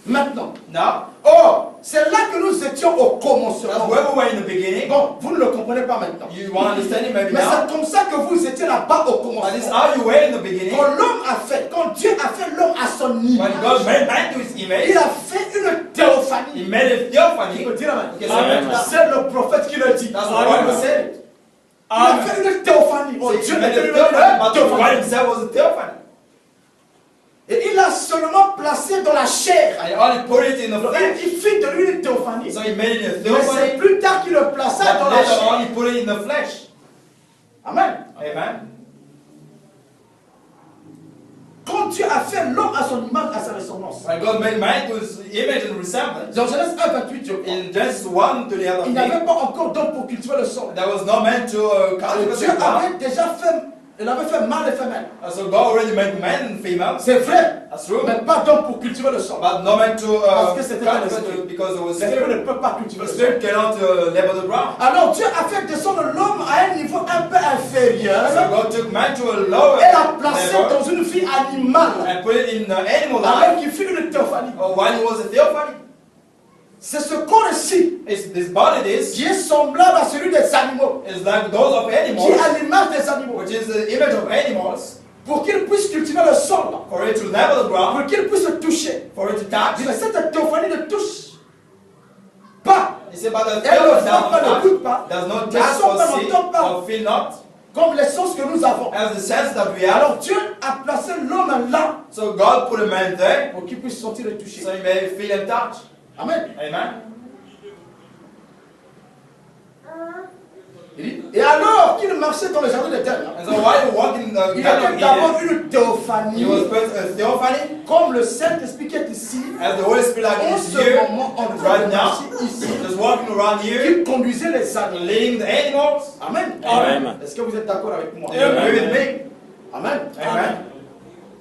Maintenant, Now, or, c'est là que nous étions au that's commencement. where we were in the beginning. Bon, vous ne le comprenez pas maintenant. You want to understand it maybe Mais now. c'est comme ça que vous étiez là-bas au But this is commencement. how you were in the beginning. Quand l'homme a fait, quand Dieu a fait l'homme à son When God image, made man to his il image, a fait une he théophanie. made a Il theophany. peut dire Amen. Okay, say amen to that. C'est le prophète qui le dit. That's Il what Amen. God said. a Amen. fait une théophanie. Oh, So Dieu he made était a lui-même theophany, une but God théophanie. himself was a theophany. Et il l'a seulement placé dans la chair. And he only put it in the Donc, flesh. il fit de lui une théophanie. So he made it a Mais c'est theophany. plus tard qu'il le plaça dans But la later chair. on he put it in the flesh. Amen. Amen. Quand Dieu a fait l'homme à son image, à sa ressemblance. When God made man to his image and resemblance, Dans Genèse 1, 28, je crois. in Genesis 1 to the other Il thing, n'avait pas encore d'homme pour cultiver le sol. there was no man to cultivate Dieu the ground. avait déjà fait, il avait fait mâle et femelle. So God already made man and female. C'est vrai. That's true. Mais pas d'homme pour cultiver le sol. But no man to Parce que c'était un cultivate esprit. because it was L'esprit spirit. ne peut pas cultiver The le sol. spirit cannot labor the ground. Alors Dieu a fait descendre l'homme à un niveau un peu inférieur So God took man to a lower et l'a placé level dans une vie animale and put it in animal life avec qui fit une théophanie. while he was a theophany. C'est ce corps-ci This body is qui est semblable à celui des animaux, like those of qui est animals, à l'image des animaux, which is the image of animals, pour qu'ils puissent cultiver le sol, for it to level the ground, pour qu'ils puissent toucher. for it to touch. Mais cette théophanie ne touche pas, He said, but the elle ne devil voit pas, ne goûte pas, does not ne touch sent or pas, see n'entend pas, or feel not, comme les sens que nous avons. as the sense that we have. Alors Dieu a placé l'homme là So God put a man there, pour qu'il puisse sentir et toucher. so he may feel and touch. Amen. Amen. Il dit, et alors qu'il marchait dans le jardin d'Éden, And so while he walked in the il Garden avait of d'abord Eden, une théophanie, he was first a theophany, comme le Saint-Esprit qui est ici, as the Holy Spirit en is ce here, moment en train right de now, marcher ici, just walking around here, qui conduisait les animaux. leading the animals. Amen. Amen. Est-ce que vous êtes d'accord avec moi? Do you agree with me? Amen. Amen.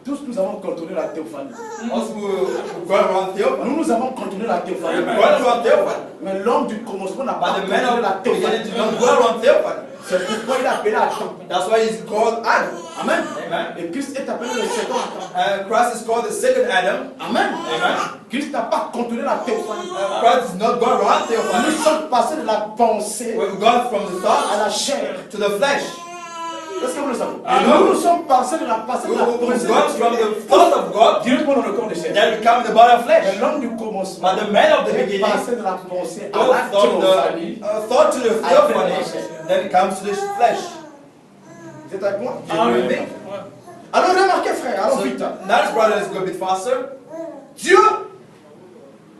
Tous nous avons contourné la théophanie. Also, we go around theophany. Nous avons contourné la théophanie. We go around theophany. Mais l'homme du commencement n'a pas But the man contourné la of the beginning théophanie. did not go around theophany. C'est pourquoi il a appelé Adam. That's why he's called Adam. Amen. Amen. Et Christ est appelé le second Adam. Christ is called the second Adam. Amen. Amen. Christ n'a pas contourné la théophanie. Christ does not go around theophany. Nous sommes passés de la pensée We've gone from the à thought la chair. to the flesh. Est-ce que vous le savez? Amen. Nous sommes passés de la pensée de la We've pensée gone from the thought of God, directement dans le corps de chair. then we come to the body of Mais flesh. l'homme du commencement But the man of the est beginning passé de la pensée à goes la from théophanie. the thought to the theophany, then it comes to the flesh. Vous êtes avec moi? Do you agree with me? Alors remarquez frère, allons So, vite. now, brother, let's go a bit faster. Dieu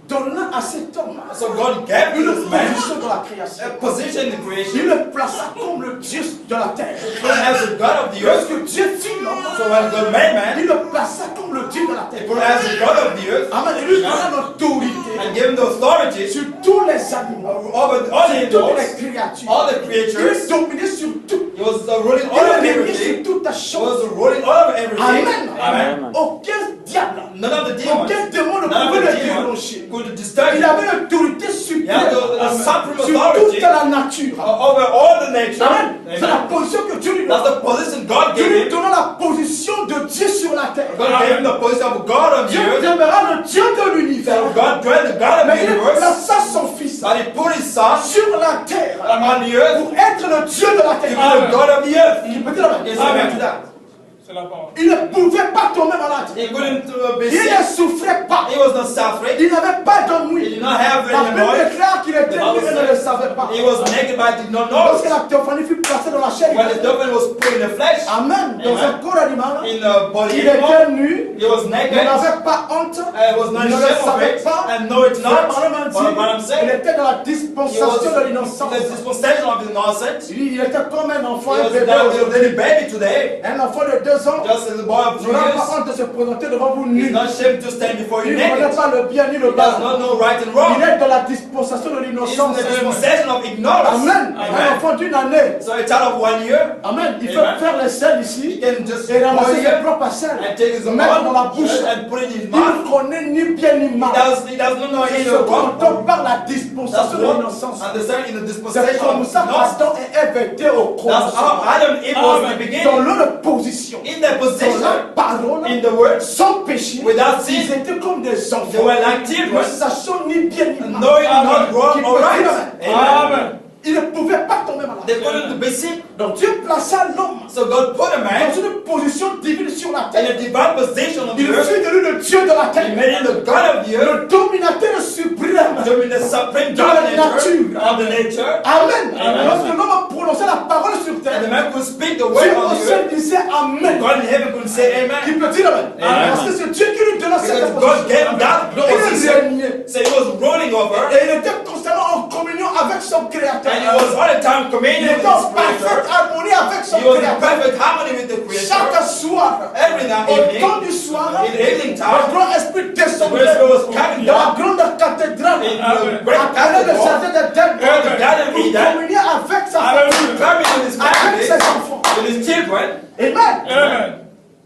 donna à cet homme So God gave une to this man position dans la création. a position in the creation. Il le plaça comme le Dieu de la terre. As the God of the earth. Lorsque Dieu fit l'homme, So when God made man, il le plaça comme le Dieu de la he terre. put him as the God of the earth Amen. Il lui donna l'autorité and gave him the authority sur tous les animaux, over all the sur toutes animals, les créatures. all the Il creatures. dominait sur tout. He was ruling Il all of régnait sur everything. toute He chose. was ruling all of everything. Amen. Amen. Aucun diable, None of the demons, aucun démon ne none of pouvait the le demons déroger. could disturb Il him. avait l'autorité He suprême had the supreme sur toute authority la nature. over all the nature. Amen. C'est la Amen. position que Dieu lui That's donne. the position God Dieu gave lui him. donna la position de Dieu sur la terre. God gave him the position of God on the Dieu earth. demeura le Dieu de l'univers. So God dwelt the God of Mais the il universe. plaça son fils But he put his son sur la terre on the earth pour être le Dieu de la to be terre. the God of the earth. Il peut dire amen. Yes, amen to that. C'est la parole. Il ne pouvait pas tomber malade. He couldn't be Il sick. ne souffrait pas. He was not suffering. Il n'avait pas de He nuit. did not have La any Bible noise. déclare qu'il était nu et ne le savait pas. He was naked but did not know. Lorsque la théophanie fut placée dans la chair, When the devil was put in the flesh, Amen, dans un corps animal, in the body il animal, était nu, he was il naked. n'avait pas honte, Was not il ne le ashamed of savait it, pas. and know it not. Vraiment But what I'm dit, il saying, était dans la he was dispensation de l'innocence. the dispensation of innocence. Il était comme un enfant, He un was bébé now a aujourd'hui. little baby today, Un enfant de 2 ans just as a boy of 2 n'aura pas years. honte de se présenter devant vous He's nu. not ashamed to stand before you Il ne connaît naked. pas le bien ni le He does mal. not know right and wrong. Il est dans la dispensation de He's in l'innocence. the dispensation of ignorance. Amen. Un Amen. enfant d'une année. So a child of 1 year, Amen. Il Amen. peut faire les selles he ici can just et ramasser boil ses here propres selles. and take his own Mettre dans la bouche. and put it in his Il mouth. ne connaît ni bien ni mal. He does not know C'est any ce qu'on wrong. entend par la That's dispensation de what l'innocence. understand in the C'est dispensation comme of ça ignorance. qu'Adam et Ève étaient au That's how commencement. Adam and Eve was in the Dans beginning. leur position, In their dans position, leur parole, in the word, sans péché, without ils sin, étaient comme des they enfants. were like Ne children, sachant ni bien ni mal. knowing not wrong Qui or peut right. dire Amen. Amen. Ils ne pouvaient pas tomber They malade. couldn't be sick. Donc Dieu plaça l'homme So God put a dans man une position divine sur la in terre. a divine position on the Il earth. fut devenu le Dieu de la He terre. made him the God of the earth, Le dominateur suprême. doing the supreme Dans la dominator nature. of the nature. Amen. Amen. Lorsque l'homme a prononcé la parole sur And the terre, man could speak the word Dieu on au the ciel earth. disait Amen. God in heaven could say Qui amen. peut dire Amen. Amen. Parce que c'est Dieu qui lui donna cette Because God position. gave that Donc il position. régnait. So he was ruling over. Et il était constamment en communion avec son Créateur. And he was all the time Il communion with était en his parfaite creator. harmonie avec son He was in Créateur. perfect harmony with the creator. Chaque soir, Every night, au evening, temps du soir, in the evening le time, grand esprit descendait the Spirit was coming dans la down grande cathédrale. in the Amen. great Appelé le cathedral, jardin d'Éden where the garden of pour Eden, communier avec sa Alléluia. famille, coming with his avec ses family, enfants. with his children. Amen. Amen.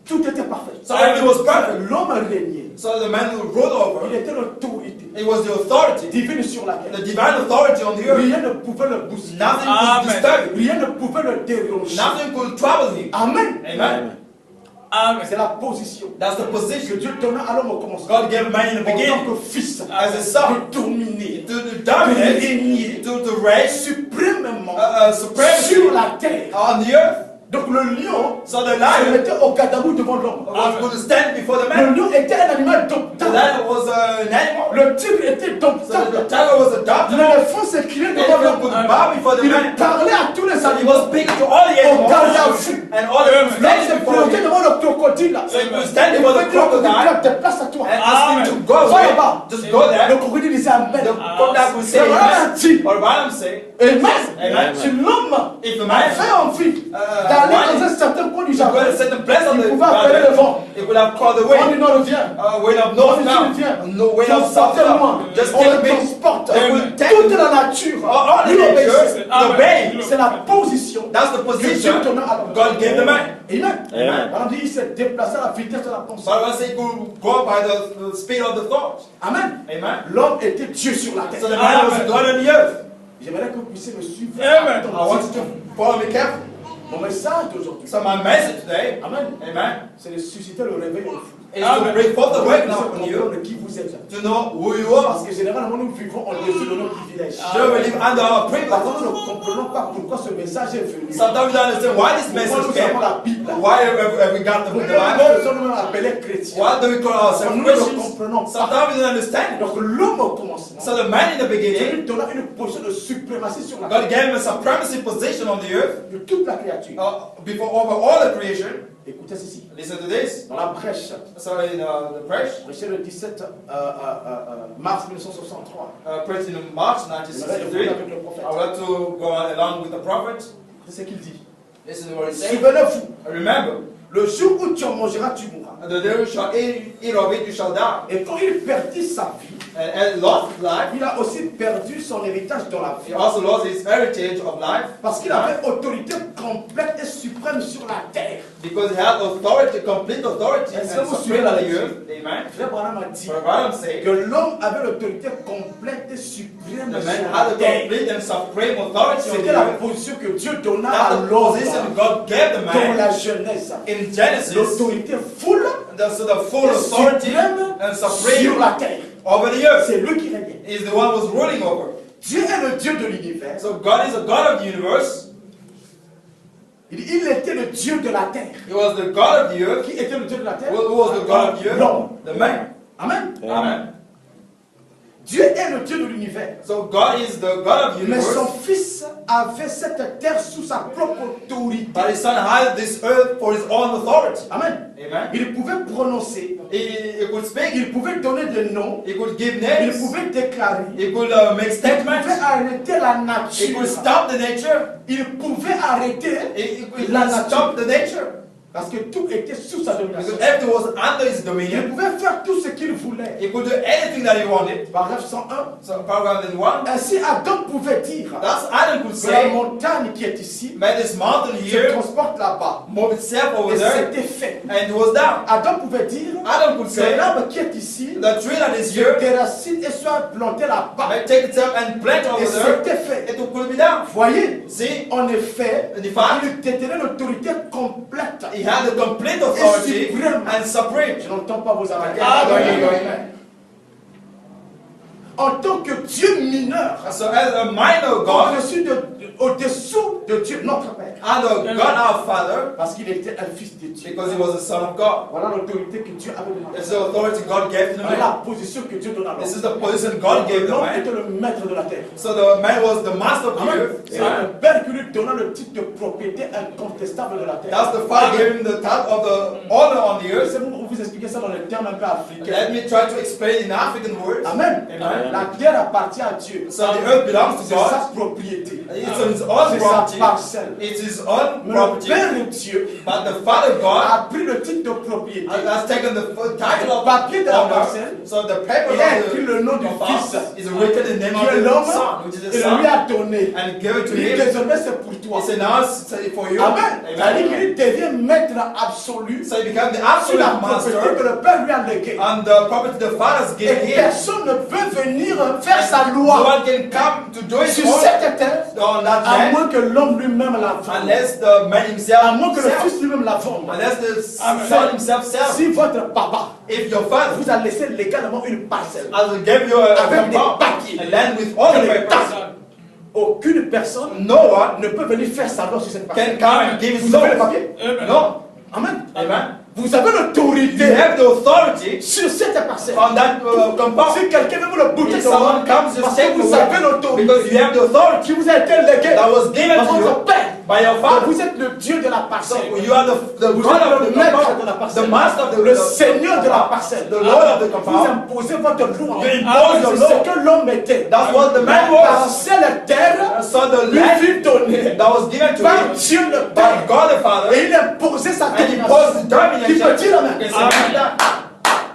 Tout était parfait. So everything was perfect. L'homme régnait. So the man who ruled over, Il était l'autorité it was the authority, divine sur la terre. the divine authority on the earth. Rien ne pouvait le bousculer. Nothing could Amen. disturb him. Rien ne pouvait le déranger. Nothing could trouble him. Amen. Amen. Amen. C'est la position That's the que position Dieu donna à l'homme au commencement. God gave man in the En tant beginning que fils, as a son de dominer, to de dominate, régner to reign suprêmement supremacy sur la terre. on the earth. Donc le lion So the se lion mettait au gadabou devant l'homme. was going to stand before the Le man. lion était un animal The domptable. lion was an animal. Le tigre était So the domptable. tiger was adopted. L'éléphant s'écriait devant Elephant l'homme. could bow before the Il man. parlait à tous les So he animaux. was speaking to all the Au garde à animals vue. and all the L'homme standing se before présentait him. devant le crocodile. So he would Il stand before the pouvait dire au crocodile, crocodile te place à toi. and ask him to go Va away. là-bas. Just go Le there. crocodile disait Amen. The crocodile would say C'est vrai, amen. dit. Or Balaam say, Amen. Amen. Si l'homme If a avait man envie d'aller dans un certain coin du to go to a jardin, certain place on il the pouvait appeler le garden, vent. it would have called the On wind. dit non, reviens. Wind of north On dit now. tu viens. No wind of south Transportez-moi. now. Just On le take me. transporte. They will take Toute me. la nature. All the lui obéissait. nature, Amen. obey. C'est la position That's the que Dieu position donna à l'homme. God gave the man. Amen. Amen. On dit il s'est déplacé à la vitesse de la pensée. But once they could go by the speed of the thought. Amen. Amen. L'homme était Dieu sur la So the terre. man was Amen. God on the earth. J'aimerais que vous puissiez me suivre. Amen. I want you to follow me carefully. Mon message d'aujourd'hui, So my message today, Amen, amen, c'est de susciter le réveil en vous. is to Amen. bring forth the Pour wake que vous now in you, comprendre qui vous êtes. to know who you are. Parce que généralement, nous vivons en dessous de nos privilèges. Sure, we live under our Parfois, privilege. nous ne comprenons pas pourquoi ce message est venu. Sometimes we don't understand why this Pourquoi message nous came. avons la Bible. Why have we got the Pourquoi Bible? nous sommes nous appelés chrétiens. Why do we call ourselves Nous ne Christians? comprenons pas. Sometimes we don't understand. Donc l'homme au commencement, So the man in the Dieu beginning, lui donna une position de suprématie sur la God terre gave him a supremacy position on the earth de toute la créature. before over all the creation. Écoutez ceci. Listen to this. Dans la brèche, So in the press, prêché le 17 mars 1963. preached in March J'aimerais 1963. évoluer avec le prophète. I would like to go along with the prophet. C'est ce qu'il dit. Listen to what he said. Souvenez-vous, Remember, le jour où tu en mangeras, tu mourras. the day you shall eat of it, you shall die. Et quand il perdit sa vie, And lost his life. il a aussi perdu son héritage dans la vie. He also lost his heritage of life Parce qu'il avait autorité complète et suprême sur la terre. because he had authority, complete authority, and Est-ce que vous supreme suivez on la the lecture? earth. Amen. Frère Branham a dit But Balaam said, que l'homme avait l'autorité complète et suprême the sur man la had a terre. complete and supreme authority on C'était the la earth. position que Dieu donna à That's the l'homme position God gave the dans man la jeunesse. in Genesis. L'autorité full So the full et authority suprême and sur supreme la terre. over the earth. C'est lui qui régnait. Is the one who was ruling over. Dieu est le Dieu de l'univers. So God is the God of the universe. Il était le Dieu de la terre. He was the God of the earth. Qui était le Dieu de la terre? Who was the God of the earth? L'homme. The man. Amen. Amen. Dieu est le Dieu de l'univers. So God is the God of the Mais son universe. fils avait cette terre sous sa propre autorité. But his son had this earth for his own authority. Amen. Amen. Il pouvait prononcer, He could speak. il pouvait donner des noms, He could give il names. pouvait déclarer, He could make il statements. pouvait arrêter la He nature, could stop the nature. il pouvait arrêter He could la nature. stop the nature. Parce que tout était sous sa domination. Because everything was under his Il dominion. pouvait faire tout ce qu'il voulait. He could do anything that he wanted. Paragraphe 101. So paragraph 1. Ainsi Adam pouvait dire That's Adam could que la say, montagne qui est ici may this mountain se here transporte là-bas. move itself over Et there, c'était fait. and it was down. Adam pouvait dire Adam could que say, l'arbre qui est ici the tree that is se here déracine et soit planté là-bas. may take itself and plant Et over there. c'était fait. It could be down. Voyez, See, en effet, In fact, il détenait l'autorité complète. he had the complete authority and supreme. Je n'entends pas vos amis. Amen. En tant que Dieu mineur, So as a minor God, au-dessous de Dieu, notre Père. under God our Father, Parce qu'il était un fils de Dieu. because he was the Son of God. Voilà l'autorité que Dieu avait donnée. It's the authority God gave to the Voilà man. la position que Dieu donne à This l'homme. is the position God gave the L'homme man. était le maître de la terre. So the man was the master of the Amen. earth. C'est le Père qui lui donna le titre de propriété incontestable de la terre. That's the Father gave him the title of the honor on the earth. C'est pour vous expliquer ça dans les termes un peu africains. Let me try to explain in African words. Amen. Amen. La terre appartient à Dieu. So the earth belongs to C'est God. sa propriété. It's his own C'est sa property. parcelle. It's his own Mais le property. Père de Dieu But the Father God a pris le titre de propriété. has taken the title of Papier de la honor. parcelle. So the paper Il a écrit le nom of du the Fils. Father is written in the name Qui est of the l'homme. Son, which is the Il Son, lui a donné. and give it to Lui, him. désormais, c'est pour toi. It's announced for you. Amen. C'est-à-dire Amen. qu'il devient maître absolu So he became the sur absolute la master propriété que master le père lui a léguée. and the property the father's Et given him. personne ne peut venir faire sa No loi one can come to do it sur on cette terre, that à land moins que l'homme lui-même la vende. unless the man himself À moins que le sells. fils lui-même la vende. Unless the Amen. son himself sells. Si votre papa If your father vous a laissé légalement une parcelle, has gave you a avec des compound, papiers, a land with all the que les papers, taxes, aucune personne no one ne peut venir faire sa loi sur cette can parcelle. come and give his Vous avez les law. papiers? Amen. No. Amen. Amen. Vous avez You l'autorité have the authority sur cette parcelle. on that compound. Si quelqu'un veut vous le bouter If de someone moi, comes to parce take que vous away, avez l'autorité because you have the authority qui vous a été léguée that was given par to votre you père. by your Donc father. vous êtes le Dieu de la So parcelle. you are the Vous God êtes of le the maître de la compound, parcelle. the master of the Le Seigneur de la parcelle. the Lord of the Vous compound. imposez votre loi. You impose your C'est law. ce que l'homme était. That's what the man La was. parcelle terre So the lui land fut donnée that was given to par him Dieu le by Père. God the Father, Et il imposait sa and he domination. posed Qui domination. peut dire amen? Can say that.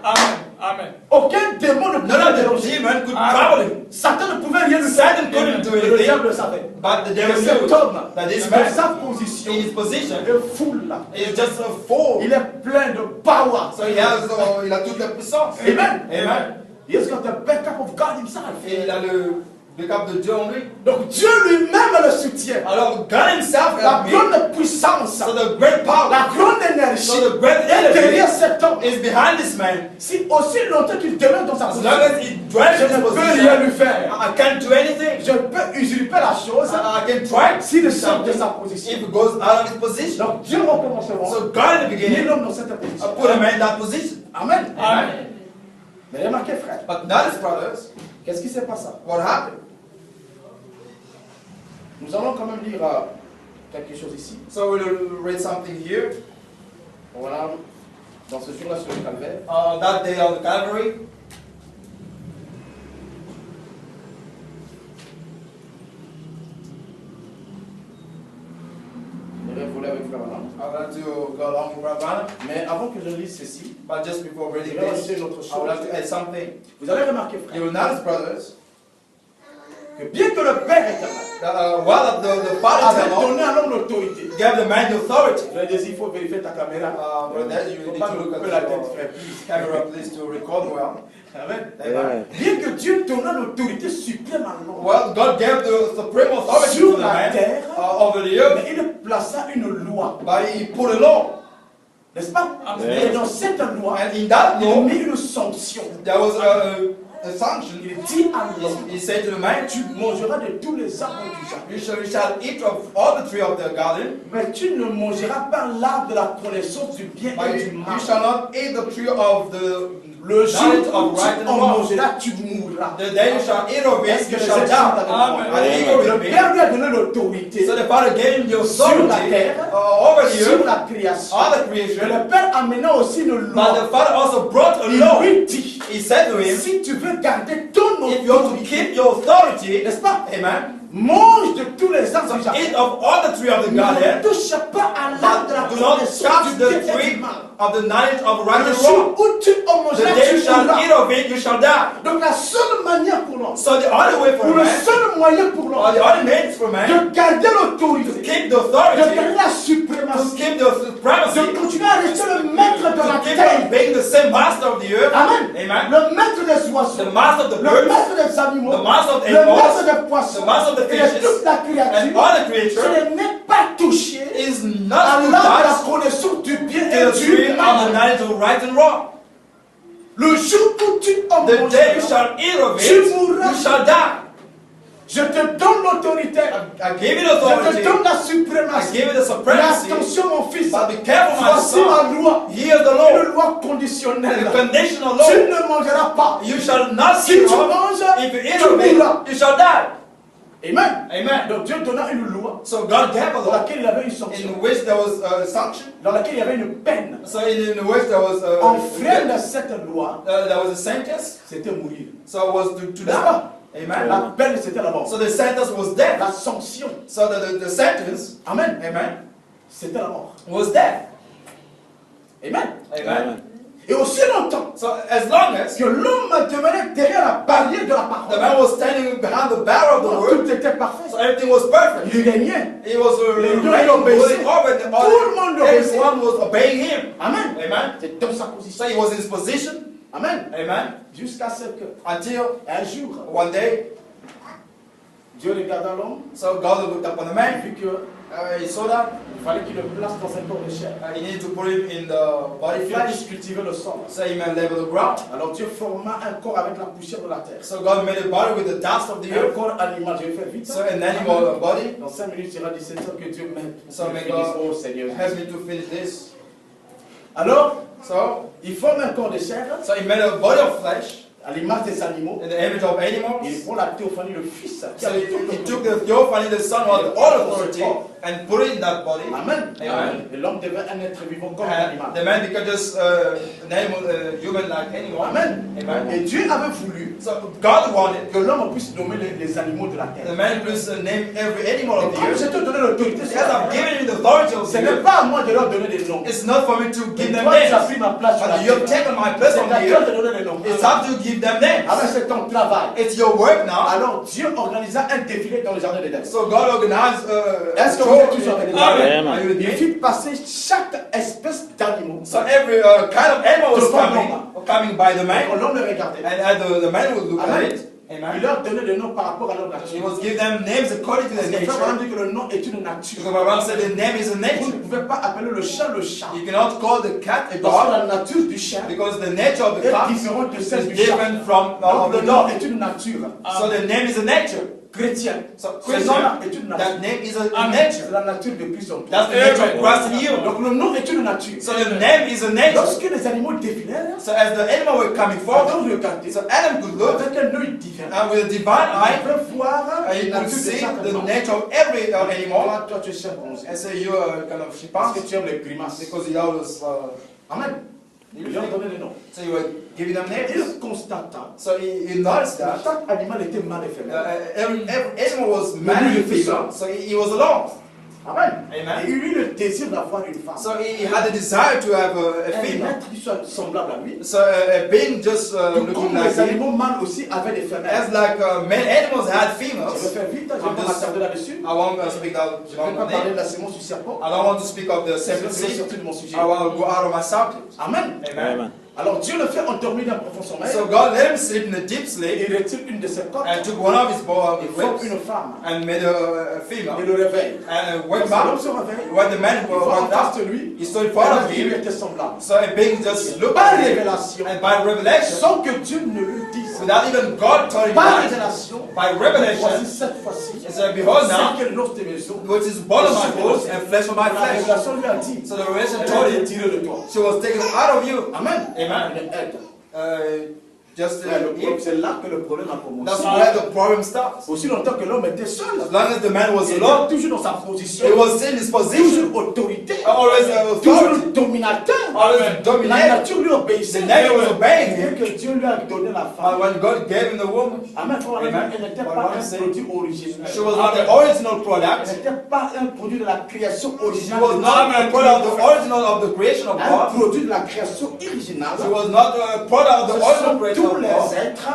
Amen. Amen. Aucun démon ne None pouvait of the déranger. demon could Amen. trouble him. Satan ne pouvait rien lui faire. Satan couldn't do Le anything, diable le savait. but the Que devil cet knew homme, that this dans sa man, position, in his position, est fou là. is just a fool. Il est plein de power. So il a toute la puissance. Amen. Amen. He has got the backup of God himself. Et il a le backup de Dieu en lui. Donc Dieu lui-même le soutient. Alors God himself La helped me. grande puissance, So the great power, la grande énergie so the great est derrière energy cet homme. is behind this man. Si aussi longtemps qu'il demeure dans sa As long position, as he dwells je in ne this peux rien lui position, faire. I can't do anything. Je peux usurper la chose I can try s'il sort de something sa position. if it goes out of his position. Donc Dieu au commencement, So God in the il est beginning l'homme dans cette position. put a man in that position. Amen. Amen. Mais remarquez frère, But notice, brothers, qu'est-ce qui s'est passé? what happened? Nous allons quand même lire quelque chose ici. So we'll read something here. Voilà, dans ce jour-là sur le calvaire. That day on the Calvary, Je vais voler avec frère Alain. I would like to go along with Brother Branham. Mais avant que je lise ceci, But just before je reading vais rajouter this, une autre I would like to chose. add something. Vous allez remarquer You frère, will notice, brothers, que bien que le Père éternel that while the Father avait eternal donné à l'homme l'autorité, gave the man the authority. je vais dire, il faut vérifier ta caméra. Brother, Il you faut need pas to me look couper at la tête your frère, please. camera, please, to record well. Amen. Amen. Bien que Dieu donna l'autorité suprême à l'homme Well, God gave the supreme authority sur to the la man terre, over the earth, mais il plaça une loi, but he put a law. n'est-ce pas? Amen. Et dans cette loi, And in that il law, mit une sanction. there was a sanction. Il dit à l'homme, He said to the man, tu mangeras de tous les arbres du jardin, you shall eat of all the tree of the garden, mais tu ne mangeras pas l'arbre de la connaissance du bien but et du mal. you shall not eat the tree of the Le jour knowledge où of tu right and en wrong. mangeras, tu mourras. The day you shall eat of Est-ce it, que you les shall êtres sont avec die. moi? Are you eager Le with me? Père lui a donné l'autorité So the Father gave him the sur la authority terre, over the sur earth, la création. all the Mais creation. le Père amena aussi une But loi. the Father also brought a Il law. lui dit, He said to him, si tu veux garder ton if you want to autorité, keep your authority, n'est-ce pas? amen, Mange de tous les arbres du jardin. eat of all the tree of the Ne garden, touche pas à l'arbre de la but do not connaissance touch du the bien et du tree mal. of the knowledge of right Le and jour wrong. où tu en The mangeras, day you tu shall mourras. eat of it, you shall die. Donc la seule manière pour l'homme, So the only way for ou a le man, seul moyen pour or l'homme, the only means for man, de garder to l'autorité, keep the de authority, garder la to suprématie, keep the supremacy, de continuer à rester le maître de la to keep terre. on being the same master of the earth, Amen. amen, Le maître des the oiseaux, master of the le birds, maître des animaux, the master of the le maître animals, des poissons, the master of the et de fishes, toute la and créature, all the ce creature n'est pas touché is à not to l'arbre de la touch connaissance du bien the et tree du of the mal. knowledge of right and wrong. Le jour où tu en The day you mangeras, shall eat of tu it, mourras. you shall die. Je te donne l'autorité, I give you the je te authority, donne la I suprématie. give you the Mais supremacy, attention mon fils, but be careful, my voici son. ma loi, Here's the law, une loi conditionnelle. the conditional Tu law. ne mangeras pas. You shall not Si eat tu of manges, it. If you eat tu of it, mourras. you shall die. Amen. Amen. Donc Dieu donna une loi So God gave a dans law laquelle il y avait une sanction, in which there was a sanction. dans laquelle il y avait une peine. So in which there was Enfreindre cette loi, there was a sentence. c'était mourir. So it was to N'est-ce die. pas? Amen. La peine, c'était la mort. So the sentence was death. La sanction, So the sentence, amen, amen, c'était la mort. was death. Amen. Amen. Et aussi longtemps So as long as que l'homme demeurait derrière la barrière de la the parole, man was standing behind the barrel of the word, tout était parfait. so everything was perfect. Il régnait. He was Les deux reigning l'obéissaient. over the Tout le monde l'obéissait. everyone was obeying him. Amen. Amen. C'est dans sa position. So he was in his position. Amen. Amen. Jusqu'à ce que, Until un jour, one day, Dieu regarda l'homme, so God looked upon the man. vu qu'il He saw that fallait qu'il le place dans un corps de chair. he needed to put him in the body Il flesh. puisse cultiver le sol. So he may level the ground. Alors Dieu forma un corps avec la poussière de la terre. So God made a body with the dust of the Un earth. corps animal, je vais faire vite. So an animal body. Dans 5 minutes, il sera 17 heures que Dieu m'aide. So may Finisse. God Oh Seigneur. help me to finish this. Alors, So, il forme un corps de chair so he made a body of flesh à l'image des animaux. in the image of animals. Il prend la théophanie, le Fils. Qui So avait tout he le took the theophany, the son of all authority, and put it in that body. Amen. Amen. Et l'homme devint un être vivant comme un And animal. the man became just an animal, human like anyone. Amen. Amen. Et Dieu avait voulu So God wanted que l'homme puisse nommer les animaux de la the terre. man please name every animal of Et the comme earth. je te donné l'autorité sur Because la I'm terre, giving you the authority of ce the n'est earth. pas à moi de leur donner des noms. It's not for me to Et give them toi, tu as names. pris ma place sur la But you have terre. taken my place C'est on à the toi de earth. donner des noms. It's up to give them names. Alors c'est ton travail. It's your work now. Alors Dieu organisa un défilé dans le jardin d'Éden. So God organized Est-ce que vous êtes tous organisés? Amen. Are you with Il me? fit passer chaque espèce d'animaux. So every kind of animal was coming by the Et man, quand l'homme le regardait, and the man would look at Amen. it. il Amen. leur donnait des noms par rapport à leur He nature. was give them names according to Parce the que Frère Branham nature. dit que le nom est une nature. Because Abraham said the name is a Vous nature. ne pouvez pas appeler le chat le chat. You cannot call the cat a Parce que dog la nature du chien because the nature of the est cat différente de is celle du chat. different from Donc the le nom dog. est une nature. So the name is a nature. Chrétien. So Ce nom-là Christian, est une nature. that name is a Amen. nature. C'est la nature de Christ en toi. That's the nature of Christ in you. Donc le nom est une nature. So the name is a nature. Lorsque les animaux défilèrent, So as the animal were coming forward, Adam regardait. so Adam could look, Avec un œil divin. and with a divine eye, Il peut voir he la could nature de see chaque the animal. nature of every animal. Toi, toi, tu es chien bronzé. And say you are kind of Parce chimpanzee que tu aimes les grimaces. because you always Amen. Il lui a donné des noms. so you were giving them names. Il constata So he noticed que that chaque animal était mâle et femelle. every animal was man and female. So he was alone. Amen. Amen. Et il eut le désir d'avoir une femme. So he had a desire to have a Un female. être qui soit semblable à lui. So a being just Tout looking comme like les him. animaux mâles aussi avaient des femelles. As like many animals had Je vais females. faire vite, je vais pas m'attarder là-dessus. I won't speak that Je ne vais pas long parler name. de la sémence du serpent. I don't want to speak of the Je vais seventh sortir sea. de mon sujet. I want to go out of my subject. Amen. Amen. Alors Dieu le fait endormir d'un profond sommeil. So God let him sleep in a deep sleep Il retire une de ses côtes. and took one of his Il forme ribs une femme. and made a Il female le réveille. and Quand wake l'homme up. se réveille, When the man il voit en woke face up, de lui, he stood in front of qui lui him. était semblable. So a being just looked Par at him, révélation, and by revelation, sans que Dieu ne le dise, without even God telling par him, révélation, by voici revelation, cette fois-ci, he said, "Behold now, c'est que l'os de mes os, which is bone of my bones and flesh of my la flesh." révélation lui a dit, So the revelation elle told est him retirée de toi. she was taken out of you. Amen. Amen. Une aide. Just Ouais, le problème, c'est là que le problème a commencé. that's where the problem starts. Aussi longtemps que l'homme était seul, As long as the man was il alone, était toujours dans sa position, he was in his position, toujours autorité, always toujours authority, dominateur. always La dominated. nature lui obéissait. The nature was obeying Dès him. que Dieu lui a donné la But femme, when God gave him the woman, Amen. Elle n'était pas un produit original. she was not the original Elle product. n'était pas un produit de la création She originale. was not a product of the original of the creation of Un God. produit de la création originale. She was not a product of the Ce original sont creation tous of les God. êtres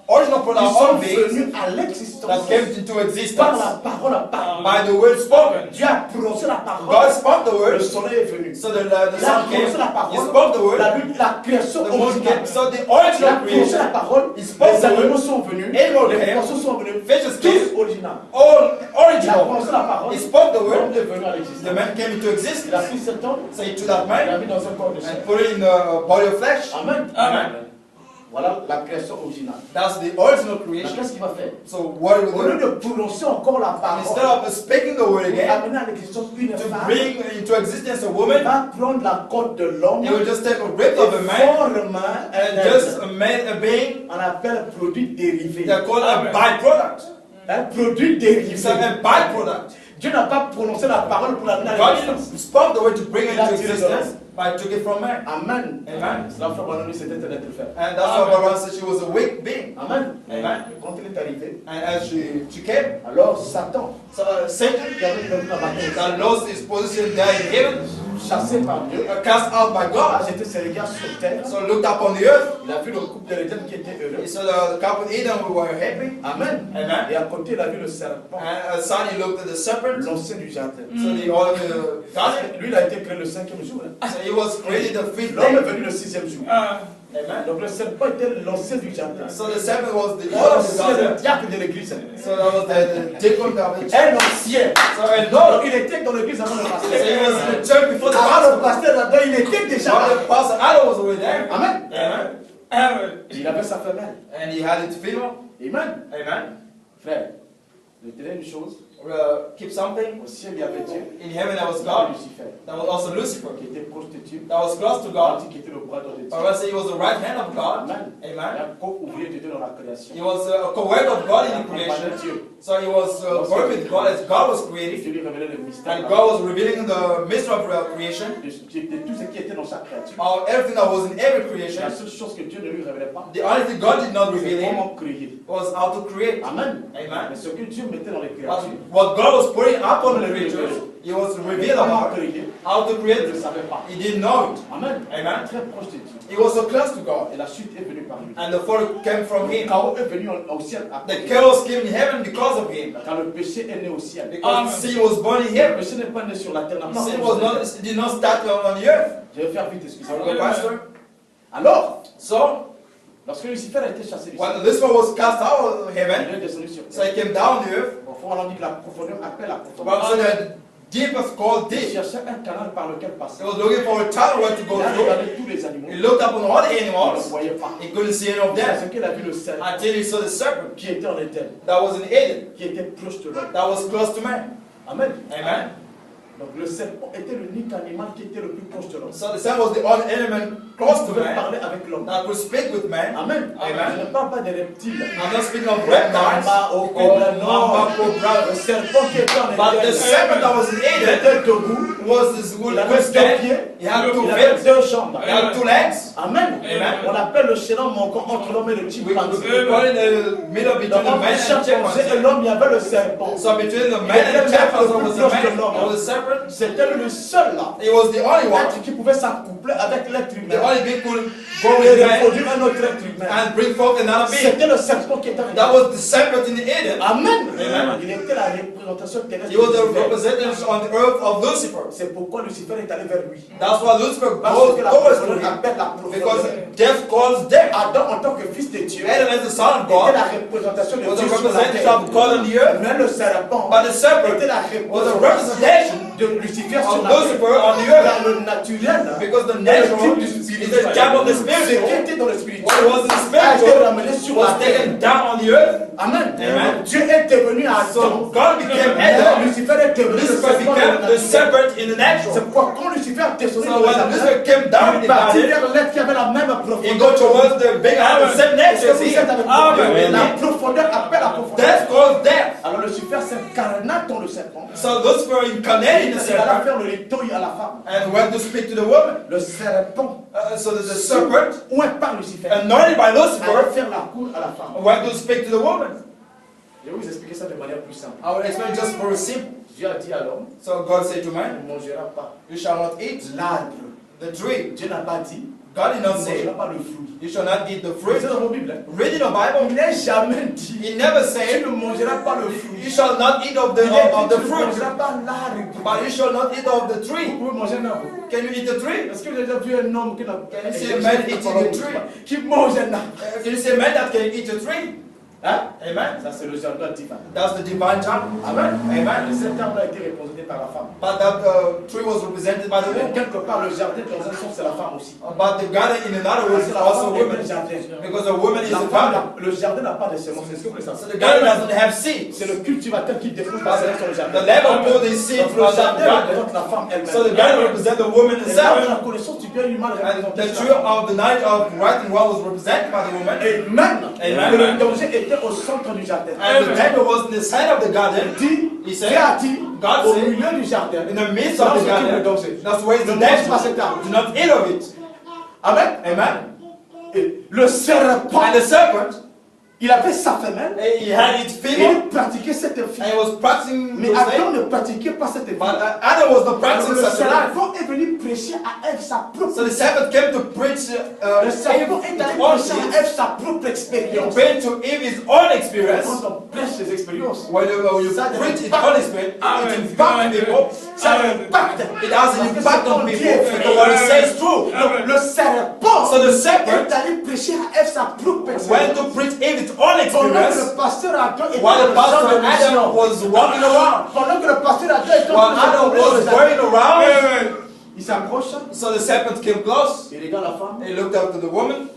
Original qui product of sont all beings venus à l'existence that came into par existence la parole à parole. by the word spoken. Dieu a prononcé la God parole. spoke the Le word, soleil est venu. so the Il a sun came. prononcé la He parole. spoke the word, La création the moon originale. came. So the Il a original prononcé creation, la parole. He spoke Les the word. animaux sont venus. Animals Les came. poissons sont venus. Fishes came. Tous original. all Il a original. prononcé la parole. He spoke the L'homme word, est venu à the l'existence. man came into Il a existence. pris cet homme. So he took that Il l'a man mis dans un corps de chair. and put it in the body of flesh. Amen. Amen. Voilà la création originale. That's the original Mais creation. qu'est-ce qu'il va faire? So what it Au will lieu do, de prononcer encore la instead parole, of speaking the word pour again, amener à l'existence une to femme, bring into existence a il woman, va prendre la côte de l'homme he will just take a rib et of a man forme and just made a being. on appelle produit dérivé. They're called a byproduct. Un produit dérivé. It's a byproduct. Dieu n'a pas prononcé la parole pour l'amener à God l'existence. didn't spoke the word to bring it Il a into tiré de existence, but he took it from man. Amen. Amen. La femme a c'était un être faible. And that's why Barbara said she was a weak being. Amen. Amen. Quand il est arrivé, And as she came, alors Satan, so Satan qui avait perdu la bataille, that lost his position there in heaven, chassé par Dieu, cast out by a God. jeté ses regards sur terre. So he looked up on the earth. Il a vu le couple de l'Éden qui était heureux. He saw the couple of Eden who were happy. Amen. Amen. Et à côté, il a vu le serpent, And aside he looked at the serpent. l'ancien du jardin. So the other garden. Lui, il a été créé le 5e jour. Hein. So he was created the fifth L'homme est day. venu le 6e jour. Amen. Donc le serpent était l'ancien du jardin. So the serpent was the order of the L'ancien garden. diacre de l'église. So that was the deacon of the church. Un ancien. So a Donc Lord. il était dans l'église avant le So pasteur. he was in the church before the Avant le pastor. pasteur là-dedans, il était déjà While là. the pastor Adam was already there. Amen. Amen. Il avait sa femelle. And he had it female. Amen. Amen. Frère, je te dirai une chose. Keep something. Au ciel, il y avait Dieu. In heaven there was Il y avait God. Lucifer, That was also Lucifer. qui était proche de Dieu. That was close to On God. dit qu'il était le bras droit de Dieu. Or else he was the right hand of God. Amen. Il Amen. a co-ouvrier de Dieu dans la création. He was a co-worker of God Il in a the accompagné creation. Dieu. So he was working with God as God was Et creating. Dieu lui révélait le mystère And God was revealing the mystery of creation. de tout ce qui était dans sa créature. Of everything that was in every La creation. seule chose que Dieu ne lui révélait pas, The only thing God did not c'est reveal him comment créer. was how to create. Amen. Amen. Mais ce que Dieu mettait dans les But créatures, what God was putting upon the creatures, he was revealed comment about créer, how to il create ne le this. savait pas. He didn't know it. Amen. Amen. Très proche de Dieu. He was so close to God. Et la chute est venue par lui. And the fall came from Le him. chaos est venu au ciel. The chaos came in heaven because of him. Quand le péché est né au ciel. Because sin was born in Le him. péché n'est pas né sur la terre. n'a pas Sin commencé was sur la not, terre. it did not start on the earth. Je vais faire vite, excusez-moi. Okay, Pastor? Alors, So, lorsque Lucifer a été chassé du ciel, when this one was cast out of il heaven, est descendu sur so terre. he came down the earth. Au fond, on dit que la profondeur appelle la So profondeur. the deepest called Il deep. cherchait un canal par lequel passer. He was looking for a tunnel where to Il go a through. regardé tous les animaux. He Il looked up on all the ne animals. voyait pas. He couldn't see any of C'est them ce qu'il a vu le serpent until he saw the serpent qui était en Éden, that was in Eden, qui était proche de l'homme. that was close to man. Amen. Amen. Donc le serpent était l'unique animal qui était le plus proche de l'homme. So the serpent was the only element close Il to pouvait man parler avec l'homme. that could speak with man. Amen. Amen. Je ne parle pas des reptiles. I'm not speaking of reptiles Mama, or Cobra, mamba, non. cobra. Le serpent qui était en But the Éden, serpent that was in il Eden était debout. was this Il good avait deux stand. pieds. He had two Il avait feet. deux jambes. He had two legs. Amen. Amen. On appelle le chaînon manquant entre l'homme et le We chimpanzé. call it the middle between Donc the entre man and chimpanzé et chimpanzee. l'homme, il y avait le serpent. So between the man and the chimpanzee was the man, there was a serpent. C'était le seul là. He was the only one. Être qui pouvait s'accoupler avec l'être The humain. only being could go Et with man reproduire un autre être humain. and bring forth another being. C'était le serpent qui était en That Éden. was the serpent in Eden. Amen. Amen. Il était la représentation terrestre. He was the de Lucifer. representative on the earth of Lucifer. C'est pourquoi Lucifer est allé vers lui. That's why Lucifer Parce goes que la towards to profondeur him. appelle la Because profondeur. death calls death. Adam, en tant que fils de Dieu, Adam as the son of était God la représentation de was a Dieu sur la representative terre. of God on the earth. Mais le serpent But the serpent était la was a représentation representation de Lucifer sur of la terre. Lucifer on the earth. Car le naturel, Because the est le natural type du is spirituel. the type of the Ce qui spiritual. était dans le What spirituel was in the a été spiritual ramené sur la was terre. taken down on the earth. Amen. Amen. Dieu est devenu Adam. So God became Mais Adam. Lucifer est devenu le Lucifer serpent became dans the le naturel. serpent in the natural. C'est pourquoi quand Lucifer a descendu So dans le when jardin, Lucifer came down in il the partit garden, vers l'être qui avait la même he profondeur. go towards the big the same Est-ce nature que as vous him. êtes avec moi? Amen. La profondeur appelle la profondeur. Death calls death. Alors Lucifer s'incarna dans le serpent. So Lucifer incarnated the Il alla serpent faire le litouille à la femme. and went to speak to the woman. Le serpent, So that the serpent, oué par Lucifer, anointed by alla Lucifer, faire la cour à la femme. went to speak to the woman. Je vais vous expliquer ça de manière plus simple. I will explain just for a simple. Dieu a dit à l'homme, So God said to tu man, ne mangeras pas you shall not eat l'arbre. the tree. Dieu n'a pas dit, God did tu not ne say, mangeras pas le fruit. you shall not eat the C'est fruit. dans vos Bibles. Hein? Read in the Il Bible, n'est jamais dit, he never tu said, ne mangeras pas le fruit. you shall not eat of Il est dit, the tu ne fruit, mangeras pas l'arbre. but you shall not eat of the Vous tree. pouvez manger un arbre. Can you eat the tree? Est-ce que vous avez déjà vu un homme qui n'a Can you see a man eating a tree? qui mange un arbre? Can you see a man that can eat a tree? Hein? Amen. Ça, c'est le jardin divin. That's the divine jump. Amen. Amen. Cet arbre a été représenté par la femme. But that tree was represented by the Mais woman. quelque part, le jardin, dans un sens, c'est la femme aussi. But the garden, in another Parce words, is que la also femme est women. le jardin. Because a woman is La a femme, garden. le jardin n'a pas de semences. Est-ce que vous le savez? So the garden doesn't have seeds. C'est le cultivateur qui dépose la But semence sur le jardin. the level pour the seeds Donc le on the jardin garden. représente la femme elle-même. So the garden represents the woman Et là, herself. la connaissance du bien et du mal And représente the la tree femme. of the night of right and wrong was represented by the woman. Et même, Amen. que le danger était au centre du jardin. And the devil was in the side of the garden. Dit, He Dieu said, a dit, God au said, milieu du jardin, in the midst là of où the se trouve le garden, danger. that's where Ne the mange pas cet danger. arbre. Do not eat of it. Amen. Amen. Et le serpent And the serpent Il avait sa femelle He had its et female, il pratiquait cette and fille. he was practicing Mais those Adam things. ne pratiquait pas cette fille. But Adam was not Alors, practicing le such a life. serpent est venu prêcher à Ève sa propre. So the serpent came to preach Le serpent est allé prêcher à Ève sa propre expérience. bring to Eve his own experience. Quand on prêche ses expériences, When you Ça preach his impact. own experience, Amen. it impacts people. ça impacte. It has an impact on people because what it says is true. Amen. Le serpent So the est serpent allé prêcher à Ève sa propre went expérience. to preach Eve its own Pendant que experience le pasteur Adam était while dans the le champ pastor de mission. Adam was walking around. Pendant que le pasteur Adam était While en train Adam de was going around, Amen. il s'approche, so the serpent came close. il regarde la femme, He looked up to the woman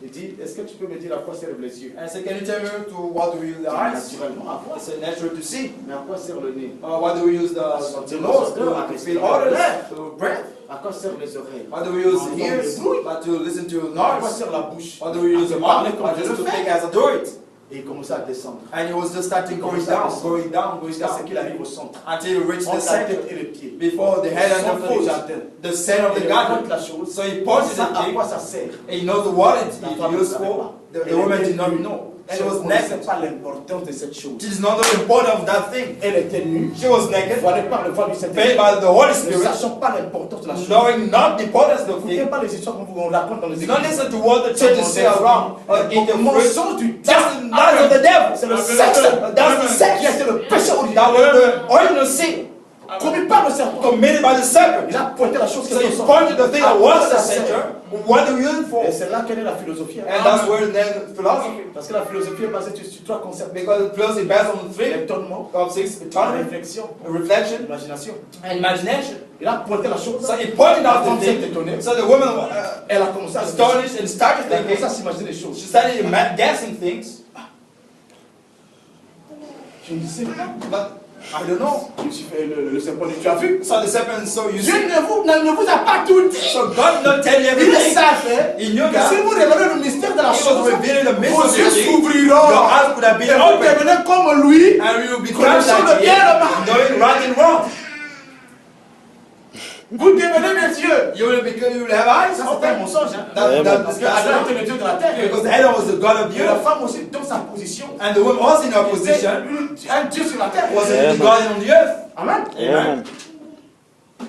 il dit, est-ce que tu peux me dire à quoi servent les yeux? and said, "Can you tell me to what do we use the eyes?" Naturellement, à quoi? I said, "Natural to see." Mais à quoi sert le nez? What do we use the nose to feel odors, to breath? À quoi servent les oreilles? What do we use the ears? But to listen to À quoi noise. sert la bouche? What do we use the mouth? But just to think as I do it. Et il commençait à descendre. And he was just starting going down, going down, going Jusqu'à ce down, qu'il arrive au centre. until he reached the Entre la tête center, et les pieds. before the head and Centre the du foot, jardin. the center of Il the raconte garden. la chose. So he pointed Ça, at à him, quoi ça sert? and he knows what it La is femme ne used savait for. pas. The woman did not know. She Elle was ne connaissait naked. pas l'importance de cette chose. She did not know the importance of that thing. Elle était nue, She was naked, voilée par le voile du paid Saint-Esprit, by the Holy ne Spirit, sachant pas l'importance de la chose. knowing not the importance of the N'écoutez thing. pas les histoires qu'on raconte dans les Do not églises. listen to what the churches say around in the Le fruit. mensonge du That's diable, the knowledge of the devil. c'est le Amen. sexe. That's the Qui sex. a été le péché That original. was the original sin Commis par le serpent. committed by the serpent. Il a pointé la chose qui So est he au centre. pointed the thing that was the center. What do you use for? Et c'est là qu'elle est la philosophie. And that's where the philosophy. Parce que la philosophie est basée sur trois concepts. Because philosophy is based on three L'étonnement, of six: la autonomy, réflexion, reflection, l'imagination. and imagination. Il a pointé la chose. So he pointed La out femme the s'est thing. étonnée. So the woman Elle a commencé à astonished and started Elle a commencé thinking. à s'imaginer des choses. She started guessing things, Je ne sais pas. but I don't know. Le serpent dit, tu as vu? So the serpent saw you. Dieu See. ne vous a pas tout dit. So God did not tell you Il everything. savait He knew que that. si vous révélez le mystère de la He was chose, revealing the vos mystery yeux of the thing. s'ouvriront. Your eyes could have Et been vous open. devenez comme lui. And you will become Connaissant le like bien et le him, mal. knowing right and wrong. Vous devenez mes yeux. You will have eyes. Ça, c'est un mensonge. Hein? That's Parce que Adam était le Dieu de la terre. because Adam was the God of Et la you, femme aussi, dans sa position, and the woman was in her était position, un Dieu sur la terre. was the God on the earth. Amen. Amen.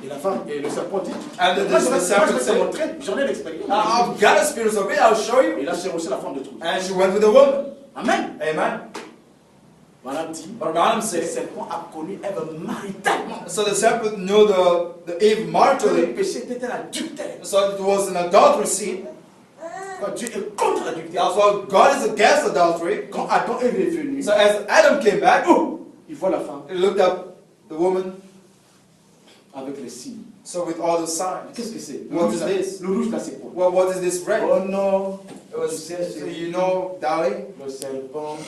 Et la femme, et le serpent dit, And moi, je vais the serpent te said, montrer, j'en ai l'expérience. I've got a spirit of it, I'll show Et you. il a cherché la femme de truc. And she went with the woman. Amen. Amen. Madame dit, But Balaam le said, serpent a connu Ève maritalement. so the serpent knew the Eve Le maritally. péché était l'adultère. So it was an adultery sin. Quand Dieu est contre l'adultère. That's why God is against adultery. Quand Adam est revenu, So as Adam came back, il voit la femme he looked up the woman. avec les signes. So with all the signs, Qu'est-ce que c'est? What is this? Le rouge là, c'est quoi? well, what is this red? Oh non, It was, so you know, darling, le serpent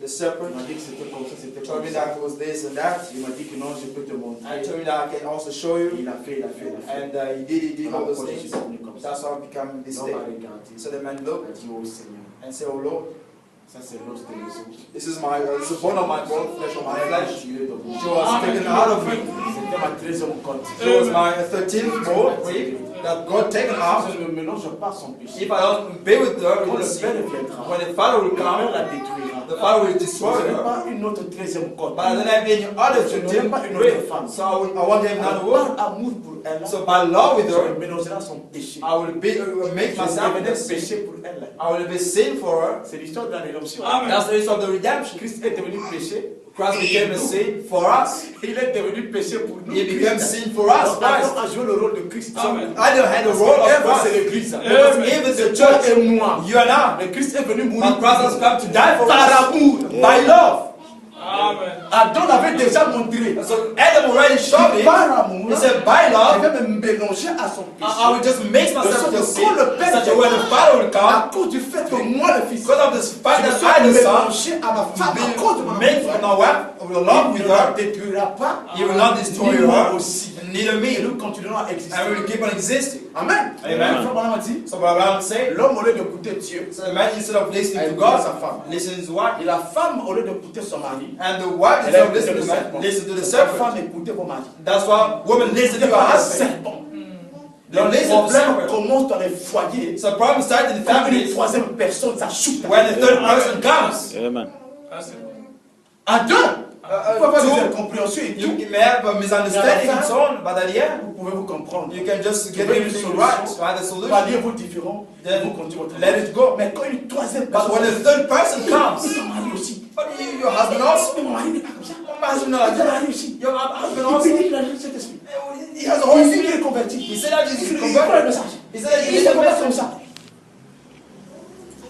the serpent il m'a dit que c'était comme ça, c'était told comme me ça. that it was this and that. Il m'a dit que non, je peux te montrer. I told me that I can also show you. Il a fait, il a fait, il a fait. And he did all those Pourquoi je suis things. devenu comme ça? That's how I became this L'homme day. a regardé. So the man Il looked a dit, oh Seigneur, and said, "Oh Lord, ça c'est l'os de mes os. this is it's the bone of my bone, flesh of my flesh. Tu es dans mon She was taken out of me. C'était ma 13e compte. She was my 13th bone that God taken out. Je ne mélange pas son péché. If I don't be with her, Quand with le the Père sin, viendra, when the Father will le Père come, la détruira. the Father will Je destroy n'ai her. pas une autre 13e compte. But I don't have any other Je to n'aurai pas une autre femme. So I want to have another woman. Par amour pour elle, So by love with je her, mélangerai son péché. I will make Je myself devenais sin. péché pour elle. I will be sin for her. C'est l'histoire de la rédemption. Amen. That's the reason of the redemption. Christ est devenu péché. Christ became a sin for us. Il est devenu péché pour nous. He became Christ. sin for us. Donc, Christ. Adam a joué le rôle de Christ. Amen. Adam had the role of Ève, c'est Christ. l'église. Because even the Toi church, et moi. you and I, Mais Christ est venu but mourir Christ has come to die for par us amour. by love. Amen. Adam l'avait déjà montré. So Adam already showed it. Par amour, He said, by je love, vais me mélanger à son I will péché. just mix myself to sin. Quand le Père Such a way the Father will à come. cause du fait que moi, le Fils, Because of this fact je me that suis I, the Son, mélangé à ma femme à cause de mon mix with my wife, with love Il with ne la her. détruira pas. He will not destroy Ni moi her, aussi. neither Et me. nous continuerons à exister. And we will keep on existing. Amen. Amen. Frère Branham a dit, So what Abraham said, l'homme au lieu d'écouter Dieu, so the man instead of listening to écoute God, sa femme. listens to his wife. Et la femme au lieu d'écouter son mari, And the wife elle a instead of écouté listening le serpent. to man, listen to the La serpent. femme écoutait vos maris. That's why women listen to C'était your pas le husband. serpent. don't Les listen to problèmes someone. commencent dans les foyers. So problem starts in the Quand une family troisième personne s'ajoute. when the third person comes. Amen. That's it. À deux. Vous pouvez avoir two. des incompréhensions et tout. You may have a misunderstanding and so on, but at the end, Vous pouvez vous comprendre. you can just get Trouver une everything solution. right, find a solution. Pallier vos différends. Then Vous continuez votre let it go. Mais quand une troisième But personne. when the third person comes, Ton mari aussi. but your husband also, Mon mari n'est pas comme ça. your husband not like Ton that. mari aussi. Your husband Il also, bénit la vie de cet esprit. he has a whole Il dit spirit. qu'il est converti. He said that Jesus is Il croit le converted. message. He said that Il Jesus se is comporte comme converted. ça.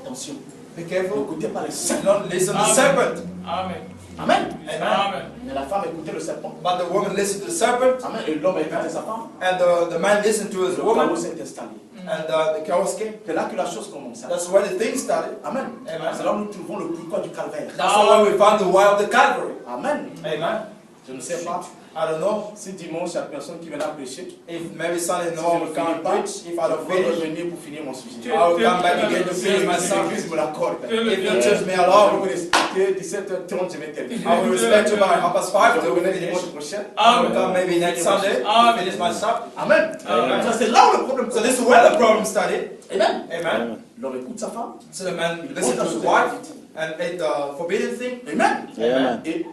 Attention. Be careful. N'écoutez pas les saints. Don't listen to the serpent. Amen. Amen. Amen. Mais la femme écoutait le serpent. But the woman listened to the serpent, Amen. Et l'homme écoutait sa femme. and the man listened to his Le woman, chaos s'est installé. and the chaos came. C'est là que la chose commence. That's where the thing started. Amen. Amen. C'est là où nous trouvons le pourquoi du calvaire. That's why we found the why of the Calvary. Amen. Amen. Je ne sais pas I don't know si dimanche il y a personne qui viendra prêcher. if maybe Sunday Si no je one ne will finis come pas, preach. If I don't je vais finish, revenir pour finir mon sujet. I will come back again to Si finish my sermon. l'église me l'accorde. If you just me Je vais alone, vous respecter 17h30, je vais terminer. I will respect you by 5:30 Je to revenais finish. dimanche prochain. I will come maybe next Sunday to finish my sermon. Amen. Amen. Ça, c'est là où le problème So commence. this is where the problem started. Amen. Amen. L'homme écoute sa femme. So the man listened to his wife and ate the forbidden thing. Amen. Amen. Et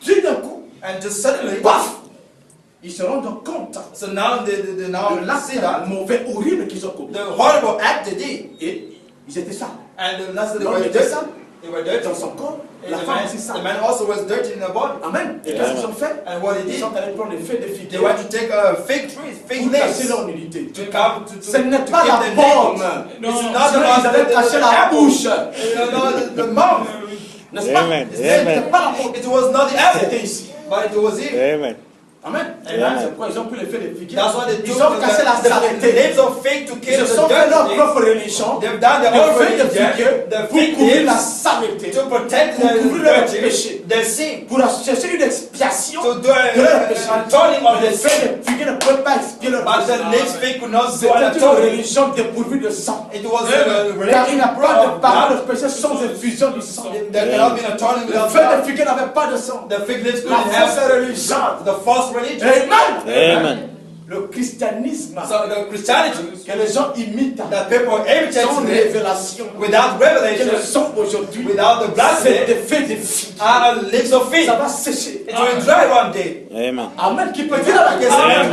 tout d'un coup, And just suddenly, paf, ils se rendent compte so now they now de see that l'acte mauvais, horrible qu'ils ont commis. the horrible act they did, Et ils étaient sales. and the last they L'homme were était dirty. sale They were dirty. dans son corps. And La femme aussi the sale. man also was dirty in the body. Amen. Et qu'est-ce qu'ils ont fait? And what they Ils did, sont allés prendre les feuilles de they figuier went to take a fig tree, fig pour cacher leaves, leur nudité. to come to Ce n'est to pas la keep them pomme. naked. No. It's Sinon, not ils about allaient cacher la apple. bouche. The mouth. N'est-ce pas? Amen. Ce n'était Amen. pas la pomme. It was not the apple, C'était ici. but it was here. Amen. Amen. Amen. C'est pourquoi ils ont pris les feuilles de figuier. That's why they Ils took ont cassé la the saleté. leaves of fig to Ils kill se the sont fait leur dirty. propre religion. They've done their Les own feuilles de religion, figuier the pour fig couvrir la leaves saleté. to protect Pour the couvrir leur dirty, péché. their sin, Pour chercher une expiation to do de leur péché. a atoning of Mais their les sin. feuilles de figuier ne peuvent pas expier leur But péché. the next fig could not do an C'était une atonement. religion dépourvue de sang. It was a Car il n'y a religion pas de of parole blood. de péché sans effusion du sang. There cannot be an atoning Les without feuilles de blood. figuier n'avaient pas de sang. The fig leaves La couldn't fausse have religion. the false religion. Amen. Amen. Le christianisme So the Christianity que les gens imitent that people imitate sans today révélation without que revelation, le sang aujourd'hui without the blood, c'est des feuilles de figuier. are leaves of fig. Ça va sécher. It will dry one day. Amen. Amen. Qui peut dire à la question? Amen.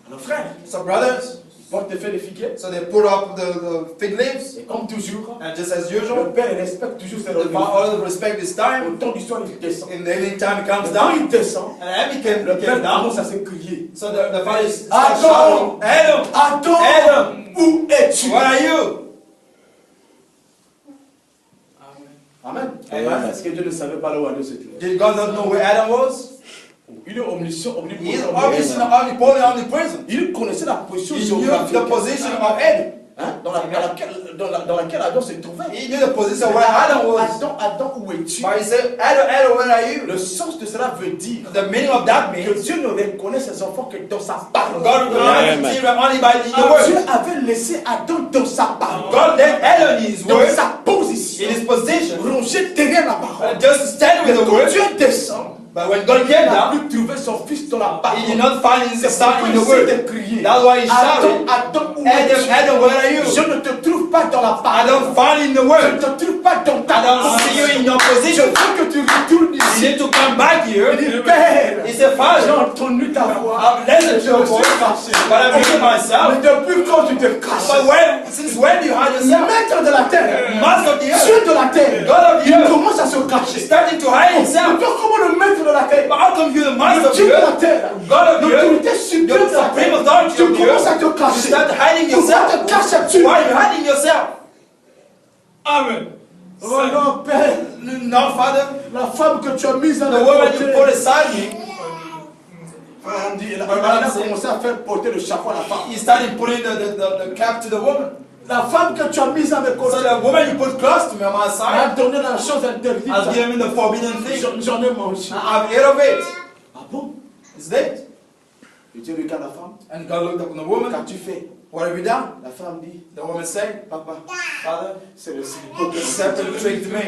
Alors frère, So brothers, porte des feuilles de figuier. so they put up the fig leaves, Et comme toujours, and just as le usual, Père respecte toujours ses the rendez-vous. Father respect his time. Au temps du soir, il descend. In the evening time, he comes Et quand down, il descend, and Adam came le Père down. commence à se crier. So the Father is Adam! shouting, Adam, Adam, Adam, où es-tu? where are you? Amen. Amen. Est-ce que Dieu ne savait pas là où Adam se trouvait? Did God not know where Adam was? Il est omniscient, He is omnipotent. obviously omnipotent, omnipresent. Il connaissait la position He knew géographique the position of Adam. hein, dans laquelle Adam se trouvait. He knew the position where Adam was. Adam, où es-tu? But he said, Adam, where are you? Le sens de cela veut dire The meaning of that que means Dieu ne reconnaît ses enfants que dans sa parole. God will Amen. not see them only by the Dieu word. avait laissé Adam dans sa parole, God let Adam in his dans word, sa position, in his position, rongé derrière la parole. just to stand Mais with the quand word. Dieu descend, But when God il came n'a down, plus trouvé son fils dans la parole. he did not find his C'est son pourquoi in il the s'est word. crié. That's why he Adam, shouted, Adam, où es-tu? Adam, where are you? Je ne te trouve pas dans la I parole. don't find in the Je word. ne te trouve pas dans ta I don't see you in your Je position. veux que tu retournes You ici. need to come back here. Il dit, Père, He said, j'ai Father, entendu ta voix. I've listened to Je your me suis voice, caché. but I'm hiding Mais myself. depuis quand tu te caches? But since when do you hide yourself? Maître de la terre, Master of the earth, Dieu de la terre, God of the il earth, commence à se cacher. starting to hide Mais himself. comment le maître de la terre, But how come you, the le master of Dieu the de la earth, terre, God of the earth, l'autorité suprême the de la supreme terre, authority tu of the commences à earth, te you cacher? start hiding Pourquoi yourself? te caches-tu? Why are you hiding yourself? Amen. Oh non, Père, No, Father, la femme que tu as mise à the mes woman you côtés. put aside me, On dit, elle a commencé à faire porter le chapeau à la femme. he started putting the cap to the woman. La femme que tu as mise à mes So côtés, the woman you put close to me on my elle side a donné la chose interdite. has given me the forbidden thing. J'en ai mangé. I've ate of it. Ah bon? It's late. Et Dieu regarde la femme. And God looked up on the woman. Qu'as-tu fait? What have you done? La femme dit, The woman said, papa, Father, c'est le silence. the serpent tricked me.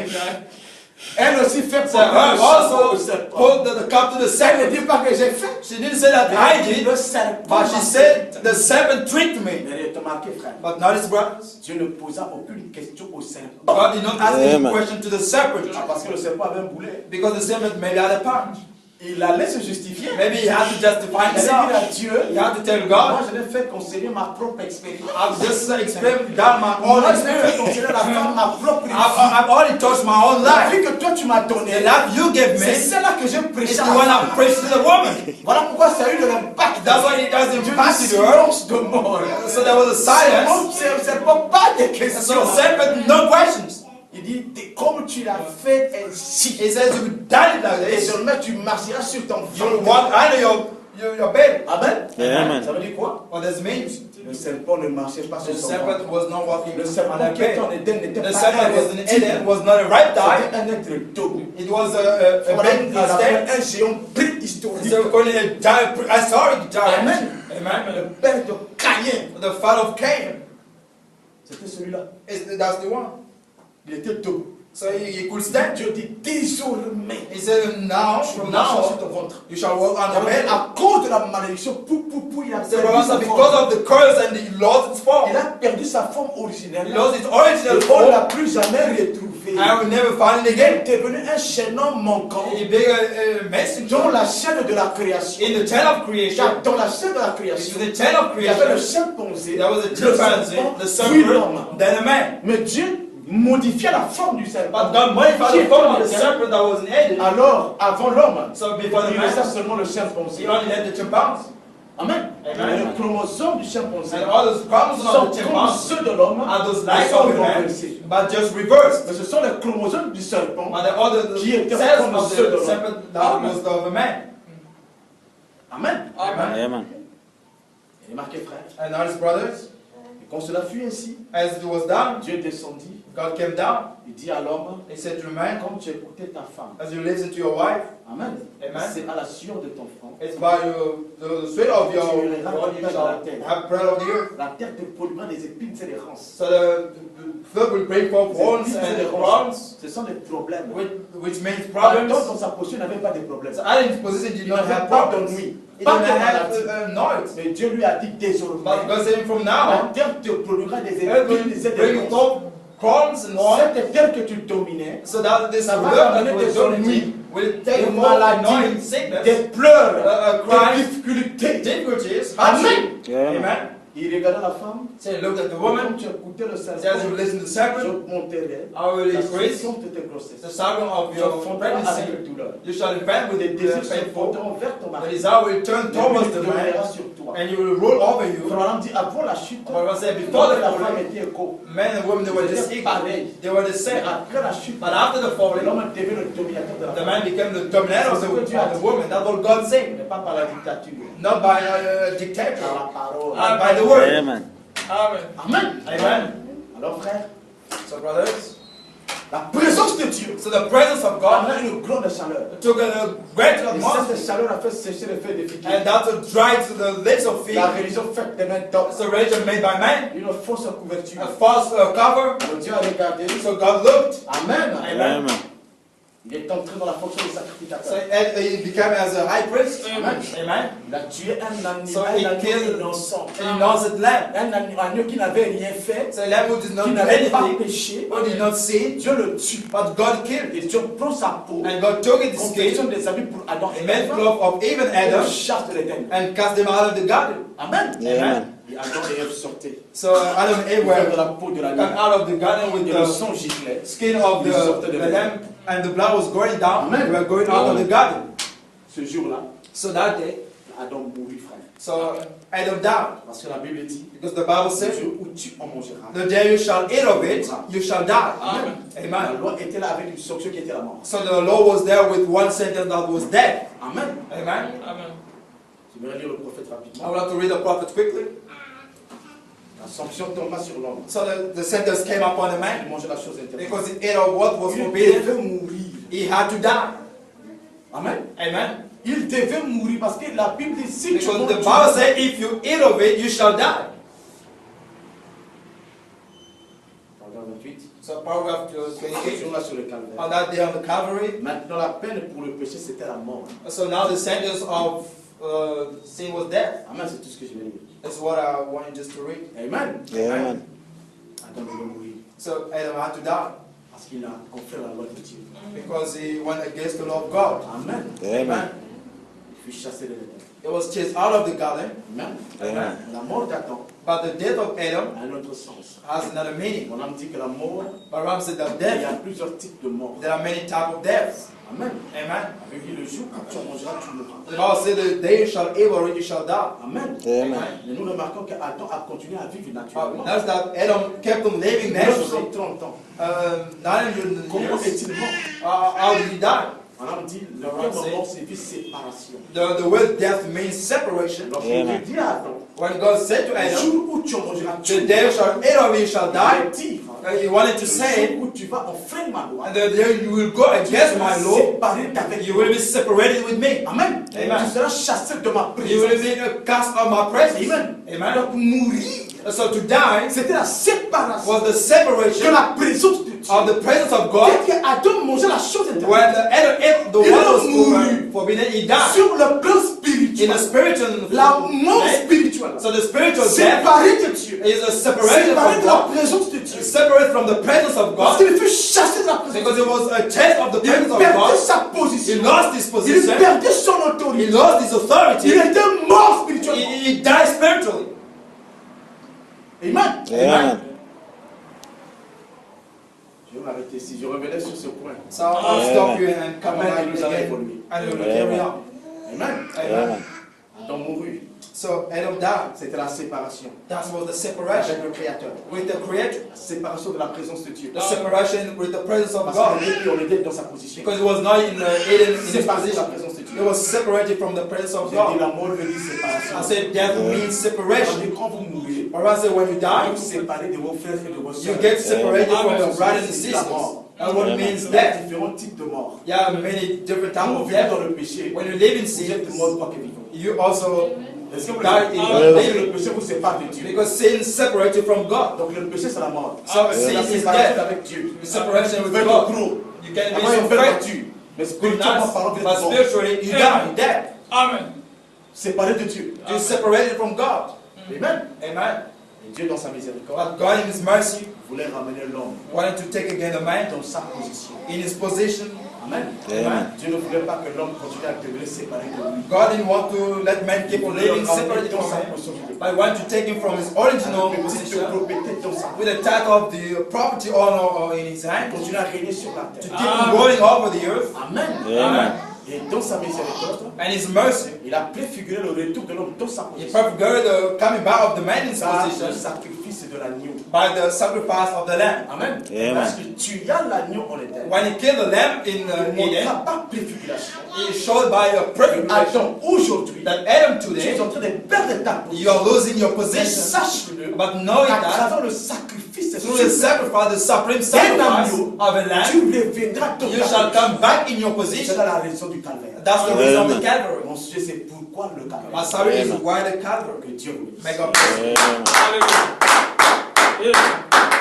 Elle aussi fait So porter her le chapeau au also serpent. put the cup to the Elle ne serpent. dit pas que j'ai fait. She didn't say that I did, Le serpent. but she said the serpent tricked me. Mais remarquez, frère, But notice, brothers, Dieu ne posa aucune question au serpent. God did not ask any Amen. question to the serpent Ah, parce que le serpent avait un boulet. because the serpent maybe had a punch. Il allait se justifier. Maybe he had to justify Il allait dire à himself. Dieu, He had to tell moi God, je l'ai fait considérer ma propre expérience. I've just explained down my Moi own je l'ai fait experience. considérer la femme ma propre vie. I've already touched my own La life. vie que toi tu m'as donnée, The life you gave c'est me celle-là que j'ai is prêché the à one la I femme. preached to the woman. Voilà pourquoi ça a eu de l'impact. That's why it has Dieu impacted dit her. silence de mort. So there was a silence. C'est serpent, pas de And so questions. the serpent, no questions. Il dit, comme tu l'as fait ainsi, He says, you done it like this. désormais tu marcheras sur ton You will ventre. walk under your bed. Amen. Amen. Ça veut dire quoi? What does it mean? Le serpent ne marchait pas sur The son ventre. serpent was not walking Le on serpent that qui était en bed. Éden n'était The pas serpent un was in reptile. Eden, was not a reptile. C'était un être double. It was a big On appelle insect. un géant préhistorique. So we call it a giant, historic giant. Amen. Amen. Le père de Caïn, The father of Cain. c'était celui-là. That's the one. Il était double. So he could stand. Dieu dit désormais, He said, now, tu from marcheras sur now, ton ventre. you shall walk on the bed. À cause de la malédiction, il a So perdu sa because forme. of the curse and he lost its form. Il a perdu sa forme originelle. He lost its original Et on ne l'a form. plus jamais retrouvé. I will never find it Il est again. devenu un chaînon manquant He became a messenger dans la chaîne de la création. in the chain of creation. Car dans la chaîne de la In création, the chain of il y avait le creation, chimpanzé, there was a le chimpanzee, serpent, the puis l'homme. serpent, then a man. Mais Dieu modifiait la forme du serpent. But God modified the form of the serpent that was in Eden. Alors, avant l'homme, So before the il laissa man, seulement le he chimpanzé. only let the chimpanzee. Amen. Amen. Et le chromosome du chimpanzé And all those chromosomes sont of the comme chimpanzee ceux de l'homme, are those mais like sont of a man, renversés. but just reversed. Mais ce sont les chromosomes du serpent. But the other Qui était cells comme of ceux de the l'homme. serpent that was of a man. Amen. Amen. Amen. Et remarquez, frère, And now his brothers, et quand cela fut ainsi, as it was done, Dieu descendit, God came down. il dit à l'homme, He said to the man, comme tu écoutais ta femme, as you listen to your wife, Amen. Amen. C'est à la sueur de ton front. it's by the sweat of your body you shall have bread of the earth. La terre te produira des épines et des rances. So the flood will bring forth horns and crowns, Ce sont des problèmes. which means Adam, problems. dans sa posture, n'avait pas de problème. So Adam's position did Il not n'avait have pas problems. d'ennui, He pas didn't de have maladie. noise. Mais Dieu lui a dit désormais, But God said from la now, terre te produira des earth épines will et des bring rances. forth crowns and horns. Cette terre que tu dominais, So that this Ça va world that amener was des dominating ennuis, will take des forth maladies, annoying sickness, des pleurs, des crimes, difficultés. difficulties, Amen. hardship. Amen. Amen. Il regardait la femme, So he looked at the comme woman. tu écoutais le He says, as you serpent, listen to the serpent, j'augmenterai I will la increase souffrance de tes grossesses. the sorrow of Tu your enfanteras avec pregnancy. douleur. You shall infant with Tes the désirs se painful. porteront vers ton The mari. desire will turn towards the man, sur toi. and you will rule over you. Abraham dit avant la chute, But I said, before before the la femme falling, était égaux. men and women, they were just equal. They were the Mais same. après la chute, But after the falling, l'homme devient le dominateur de la the femme. man became the dominator of the woman. That's what God said. Mais pas par la dictature, Not by a par dictator, la parole. but by the word. Amen. Amen. Amen. Amen. Alors frère, So brothers, la présence de Dieu so the presence of God amène une grande chaleur. took a great Et atmosphere, cette chaleur a fait sécher les feuilles de figuier. and that's what dried to the lips of feet. La religion faite des mains d'hommes. It's a religion made by man, Une fausse couverture. a false cover. Alors Dieu a regardé. So God looked. Amen. Amen. Amen. Il est entré dans la fonction de So sacrificateur. he became as a high priest. Amen. Amen. Il a tué un So animal, he un killed agneau innocent. an innocent lamb. Un agneau qui n'avait rien fait, So a lamb who did not qui do n'avait pas anything, péché. who did not sin, Dieu le tue. but God killed. Et Dieu prend sa peau, And God took it, his confection skin, des habits pour Adam et and made Ève, cloth of even et Adam, le chasse de l'Éden. and cast them out of the garden. Amen. Amen. Et Adam et Ève sortaient. So Adam and Eve Ils were de la peau de la come nuit. out of the garden with Et le the sang giclait. skin of the lamb, and the blood was going down. Amen. They were going out of the garden. Ce jour-là, So that day, Adam mourut, frère. so Adam died. Parce que la Bible dit, Because the Bible le says, jour où tu en mangeras. the day you shall eat of it, you shall die. Amen. La Amen. loi était là avec une sanction qui était la mort. So the law was there with one sentence that was death. Amen. Amen. Amen. Je vais lire le prophète I rapidement. would like to read the prophet quickly. La sanction tomba sur l'homme. So the sentence came upon the Il man mangeait la chose interdite. because he ate of what was Il forbidden. devait mourir. He had to die. Amen. Amen. Il devait mourir parce que la Bible dit si tu Because manges, the tu Bible mourras. says, if you eat of it, you shall die. Paragraphe 28. So paragraph 28. Jour-là sur le calvaire. On that day on the Calvary. Maintenant, la peine pour le péché, c'était la mort. So now the sentence of sin was death. Amen, c'est tout ce que je vais dire. That's what I wanted just to read. Amen. Amen. Adam devait mourir So Adam had to die parce qu'il a conféré la loi de Dieu. because he went against the law of God. Amen. Amen. Il fut chassé de l'Éden. It was chased out of the garden. Amen. Amen. La mort d'Adam But the death of Adam a un autre sens. has another meaning. Mon âme dit que la mort, But Ram said that il y a death, plusieurs types de mort. there are many types of deaths. Amen. Amen. Avec lui, le jour où tu en mangeras, tu mourras. The Bible said the day you shall eat or you shall die. Amen. Amen. Mais nous remarquons qu'Adam a continué à vivre naturellement. That's that Adam kept on living naturally. 930 ans. 900 Comment years. est-il mort? How did he die? On a dit, le terme mort signifie séparation. The word death means separation. Lorsque Amen. Dieu dit à Adam, When God said to le Adam, jour où tu en mangeras, tu the day you shall eat or you shall die, dire, he wanted to le say, jour où tu vas enfreindre ma loi, and the day you will go tu against seras my law, séparé d'avec you will be separated with me. Amen. Amen. Tu seras chassé de ma You will présence. be cast out of my presence. Amen. Amen. Donc mourir, So to die c'était la séparation was the de separation la présence de Dieu. of the presence of God. Dès qu'Adam mangeait la chose When intérieure, Adam ate the Il one a was mouru. forbidden, he died. sur le plan In spirituel, the spiritual la mort life, spirituelle, so the spiritual death séparé de Dieu, is a separation séparé from de la God, présence de Dieu. separate from the presence of Parce God, qu'il fut chassé de la présence because de it Dieu. was a test of the Il presence of perdait God. sa He position. lost his Il position. perdait son He autorité. lost his authority. Il était mort spirituellement. He died spiritually. Amen. Amen. Je vais m'arrêter ici. Je revenais sur ce point. So I'll stop here and come Amen. back Il nous a again. évolué. And we will carry on. Amen. Amen. Adam mourut. So Adam died. C'était la séparation That was the avec separation le Créateur. with the Creator. La séparation de la présence de Dieu. The separation with the presence of Parce God. qu'on était dans sa position. Because it was not in Eden in his Séparé de la position. présence de It Dieu. was separated from the presence of J'ai dit God. la mort veut dire I séparation. said death means separation. Tandis que quand vous mourrez, Or I said when you die, vous vous séparez de vos frères et de vos you sœurs. get separated from your brothers and C'est la sisters. mort. That's what it Amen. means Il y a death. différents types de morts. There are many different types Quand vous of vivez death. dans le péché, When you live in vous sin, êtes mort quoi que vivant. you also Est-ce que vous die le in savez? Parce que living. le péché vous sépare de Dieu. Because sin separates you from God. Donc le péché c'est la mort. So C'est sin la is séparation death. avec Dieu. The separation Vous with êtes God. gros. You can Avant be une so belle great, voiture. Mais good spirituellement nice, parlant, vous but êtes mort. spiritually you die, dead. Amen. Séparé de Dieu. You're separated from God. Amen. Amen. Et Dieu dans sa miséricorde But God in His mercy voulait ramener l'homme wanted to take again the man dans sa position. in his position. Amen. Amen. Dieu ne voulait pas que l'homme continue à demeurer séparé de lui. God didn't want to let man keep on living separated dans from sa him, position. but He wanted to take him from his original Avec le titre de position propriété dans sa with the title of the property owner in his hand continue à régner sur la to terre. keep on going over the earth. Amen. Amen. Et dans sa miséricorde, And His mercy, il a préfiguré le retour de l'homme dans sa He position. prefigured the coming back of the man in his Par le position sacrifice de l'agneau. by the sacrifice of the lamb. Amen. Amen. Parce que tu as l'agneau en Éden. When He killed the lamb in Il ne Eden, montra pas préfiguration. He showed by a prefiguration Attends, aujourd'hui, that Adam tu today, es en train de perdre ta you are position. losing your Mais position. sache-le, But knowing à that travers le sacrifice through the sacrifice, the supreme sacrifice of a lamb, tu reviendras dans you ta shall position. come back in your C'est position. là la raison du calvaire. That's the reason of the Amen. Calvary. Mon sujet, c'est pourquoi le My calvaire. sorry is Amen. why the Calvary. Que Dieu vous bénisse. May God bless you. Amen. Hallelujah. Yes.